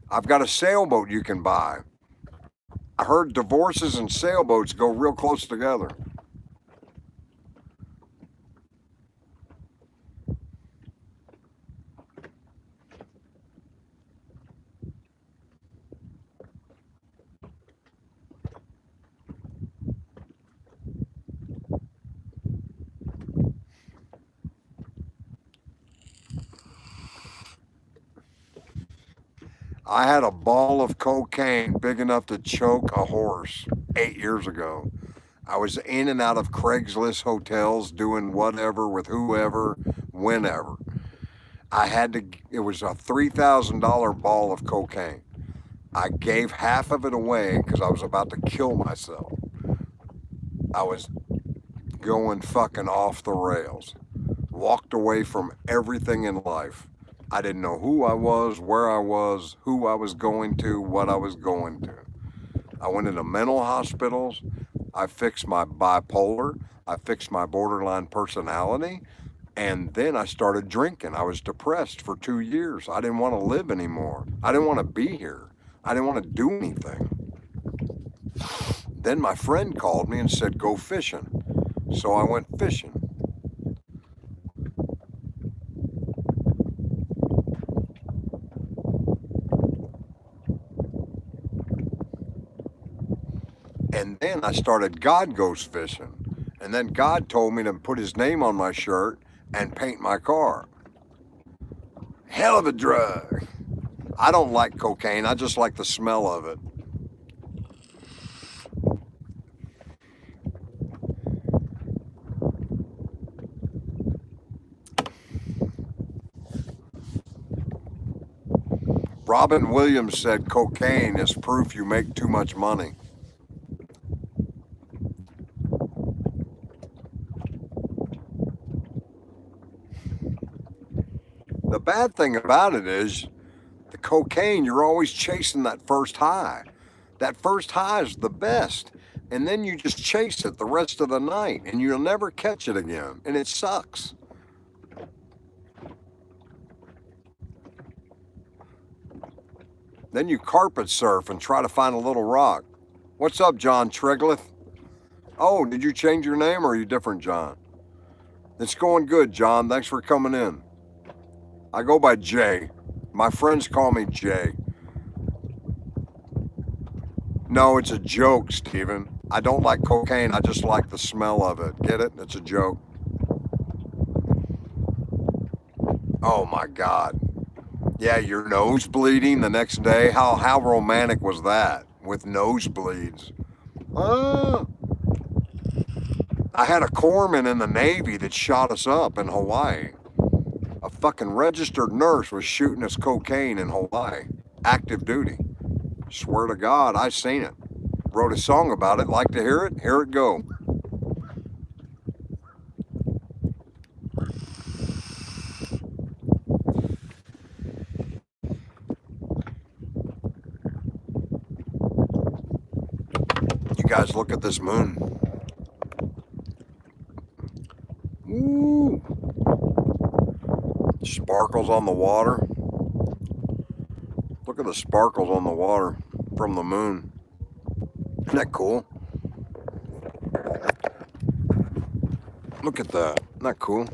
I've got a sailboat you can buy. I heard divorces and sailboats go real close together. I had a ball of cocaine big enough to choke a horse 8 years ago. I was in and out of Craigslist hotels doing whatever with whoever, whenever. It was a $3,000 ball of cocaine. I gave half of it away because I was about to kill myself. I was going fucking off the rails. walked away from everything in life. I didn't know who I was, where I was, who I was going to, what I was going to. I went into mental hospitals. I fixed my bipolar. I fixed my borderline personality. And then I started drinking. I was depressed for 2 years. I didn't want to live anymore. I didn't want to be here. I didn't want to do anything. Then my friend called me and said, go fishing. So I went fishing. And then I started God Goes Fishing. And then God told me to put his name on my shirt and paint my car. Hell of a drug. I don't like cocaine. I just like the smell of it. Robin Williams said cocaine is proof you make too much money. The bad thing about it is the cocaine, you're always chasing that first high. That first high is the best. And then you just chase it the rest of the night and you'll never catch it again. And it sucks. Then you carpet surf and try to find a little rock. What's up, John Trigleth? Oh, did you change your name or are you different, John? It's going good, John. Thanks for coming in. I go by Jay. My friends call me Jay. No, it's a joke, Steven. I don't like cocaine. I just like the smell of it. Get it? It's a joke. Oh my God. Yeah, your nose bleeding the next day. How romantic was that? With nosebleeds. I had a corpsman in the Navy that shot us up in Hawaii. A fucking registered nurse was shooting us cocaine in Hawaii. Active duty. Swear to God, I seen it. Wrote a song about it. Like to hear it? Here it go. You guys look at this moon. Ooh. Sparkles on the water. Look at the sparkles on the water from the moon. Isn't that cool? Look at that. Isn't that cool?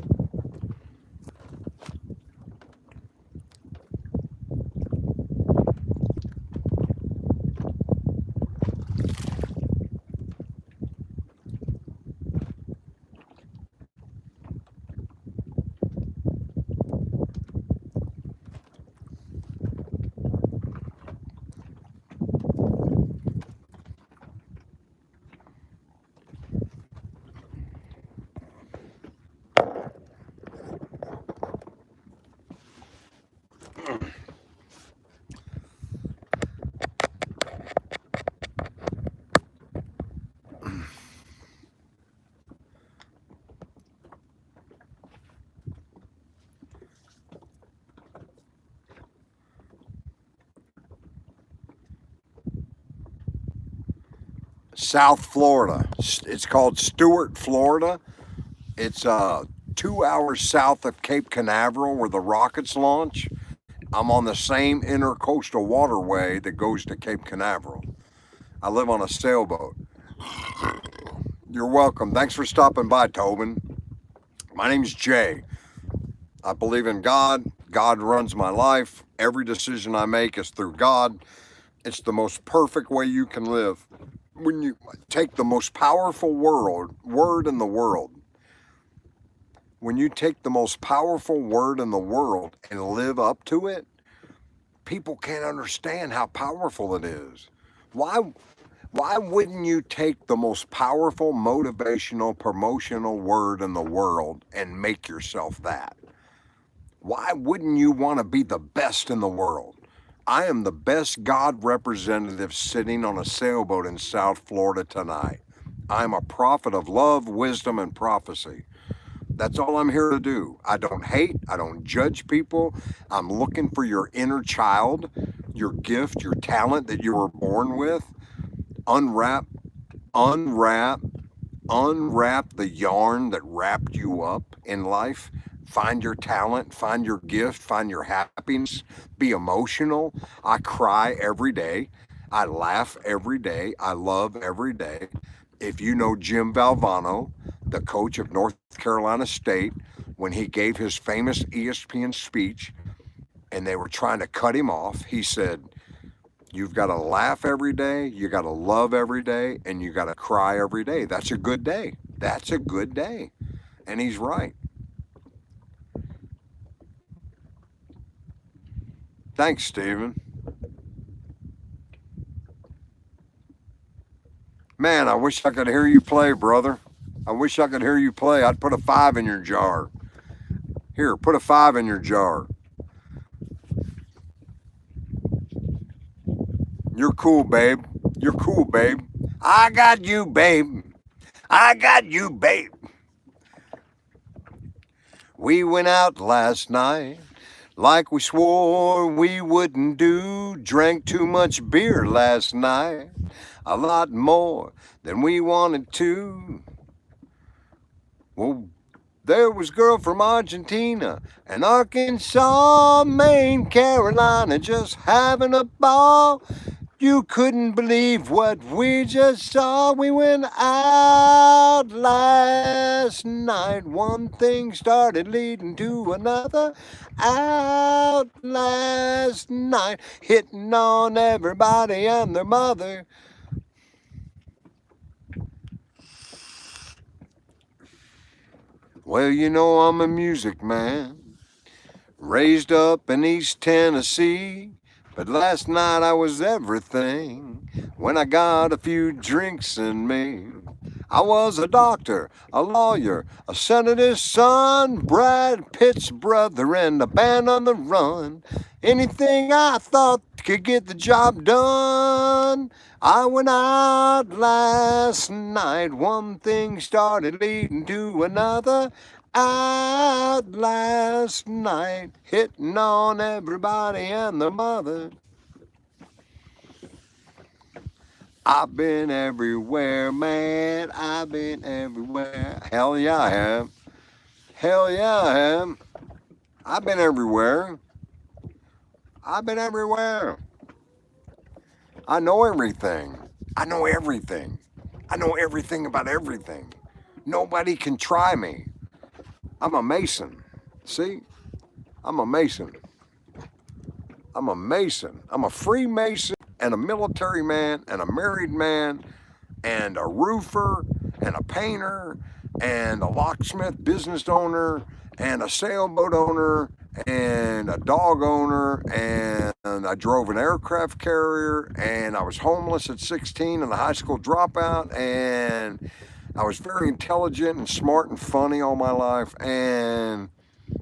South Florida. It's called Stewart, Florida. It's 2 hours south of Cape Canaveral where the rockets launch. I'm on the same intercoastal waterway that goes to Cape Canaveral. I live on a sailboat. You're welcome. Thanks for stopping by, Tobin. My name's Jay. I believe in God. God runs my life. Every decision I make is through God. It's the most perfect way you can live. When you take the most powerful word in the world, when you take the most powerful word in the world and live up to it, people can't understand how powerful it is. Why wouldn't you take the most powerful, motivational, promotional word in the world and make yourself that? Why wouldn't you want to be the best in the world? I am the best God representative sitting on a sailboat in South Florida tonight. I am a prophet of love, wisdom, and prophecy. That's all I'm here to do. I don't hate, I don't judge people. I'm looking for your inner child, your gift, your talent that you were born with. Unwrap, unwrap, unwrap the yarn that wrapped you up in life. Find your talent, find your gift, find your happiness. Be emotional. I cry every day. I laugh every day. I love every day. If you know Jim Valvano, the coach of North Carolina State, when he gave his famous ESPN speech and they were trying to cut him off, he said, you've got to laugh every day, you got to love every day, and you got to cry every day. That's a good day. That's a good day. And he's right. Thanks, Stephen. Man, I wish I could hear you play, brother. I wish I could hear you play. I'd put a five in your jar. Here, put a five in your jar. You're cool, babe. You're cool, babe. I got you, babe. I got you, babe. We went out last night like we swore we wouldn't do. Drank too much beer last night, a lot more than we wanted to. Well, there was a girl from Argentina and Arkansas, Maine, Carolina, just having a ball. You couldn't believe what we just saw. We went out last night. One thing started leading to another. Out last night, hitting on everybody and their mother. Well, you know I'm a music man. Raised up in East Tennessee, but last night I was everything when I got a few drinks in me. I was a doctor, a lawyer, a senator's son, Brad Pitt's brother, and a band on the run. Anything I thought could get the job done. I went out last night, one thing started leading to another. Out last night, hitting on everybody and their mother. I've been everywhere, man. I've been everywhere. Hell yeah, I have. Hell yeah, I have. I've been everywhere. I've been everywhere. I know everything. I know everything. I know everything about everything. Nobody can try me. I'm a Mason. See? I'm a Mason. I'm a Mason. I'm a Freemason and a military man and a married man and a roofer and a painter and a locksmith business owner and a sailboat owner and a dog owner, and I drove an aircraft carrier, and I was homeless at 16 and a high school dropout, and I was very intelligent and smart and funny all my life, and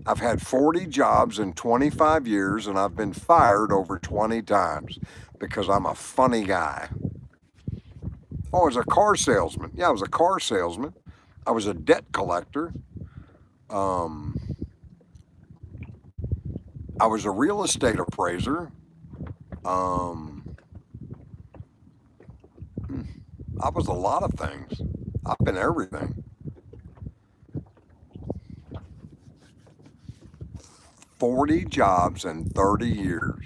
I've had 40 jobs in 25 years, and I've been fired over 20 times because I'm a funny guy. Oh, I was a car salesman. Yeah, I was a car salesman. I was a debt collector. Um, I was a real estate appraiser. Um, I was a lot of things. I've been everything. 40 jobs in 30 years.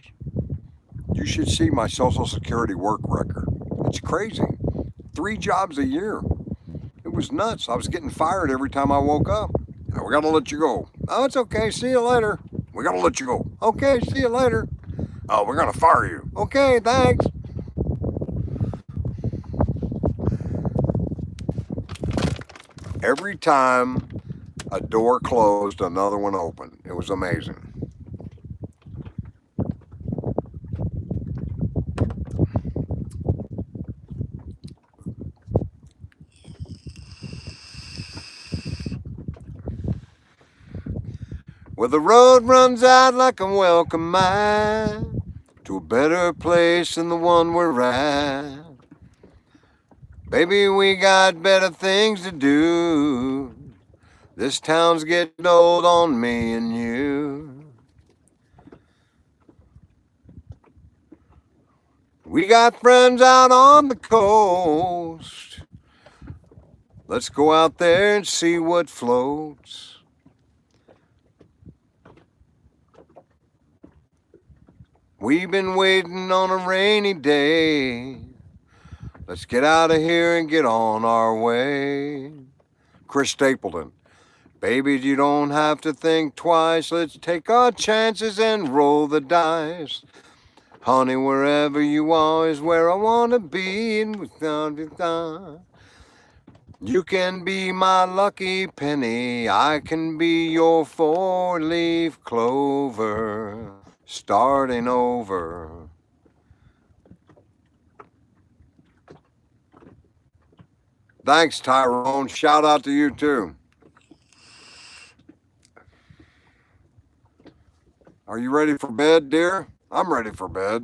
You should see my Social Security work record. It's crazy. 3 jobs a year. It was nuts. I was getting fired every time I woke up. We got to let you go. Oh, it's okay. See you later. We got to let you go. Okay, see you later. Oh, we're going to fire you. Okay, thanks. Every time a door closed, another one opened. It was amazing. Well, the road runs out like a welcome mat to a better place than the one we're at. Baby, we got better things to do. This town's getting old on me and you. We got friends out on the coast. Let's go out there and see what floats. We've been waiting on a rainy day. Let's get out of here and get on our way. Chris Stapleton. Baby, you don't have to think twice. Let's take our chances and roll the dice. Honey, wherever you are is where I want to be. You can be my lucky penny. I can be your four-leaf clover. Starting over. Thanks, Tyrone. Shout out to you, too. Are you ready for bed, dear? I'm ready for bed.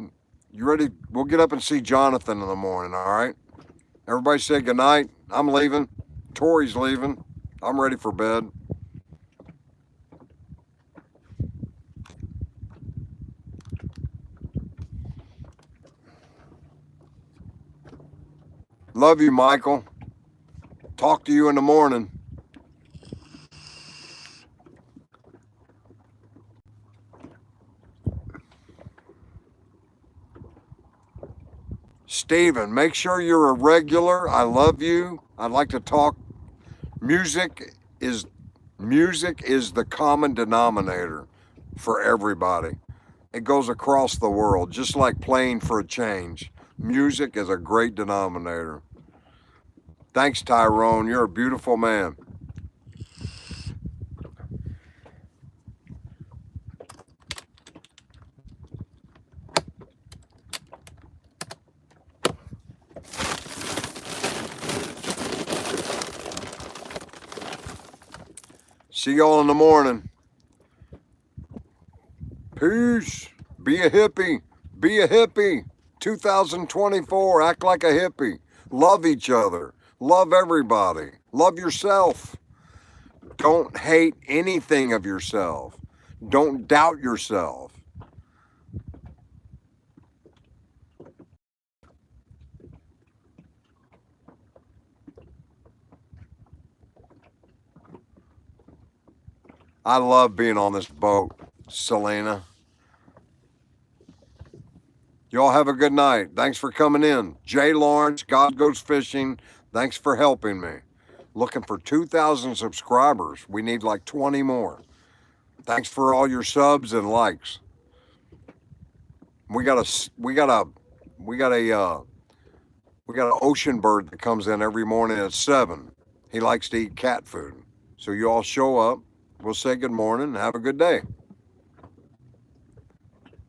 You ready? We'll get up and see Jonathan in the morning, all right? Everybody say goodnight. I'm leaving. Tori's leaving. I'm ready for bed. Love you, Michael. Talk to you in the morning. Steven, make sure you're a regular. I love you. I'd like to talk. Music is the common denominator for everybody. It goes across the world, just like playing for a change. Music is a great denominator. Thanks, Tyrone. You're a beautiful man. See y'all in the morning. Peace. Be a hippie. Be a hippie. 2024. Act like a hippie. Love each other. Love everybody. Love yourself. Don't hate anything of yourself. Don't doubt yourself. I love being on this boat, Selena. Y'all have a good night. Thanks for coming in. Jay Lawrence, God Goes Fishing. Thanks for helping me. Looking for 2,000 subscribers. We need like 20 more. Thanks for all your subs and likes. We got an ocean bird that comes in every morning at 7. He likes to eat cat food. So you all show up. We'll say good morning and have a good day.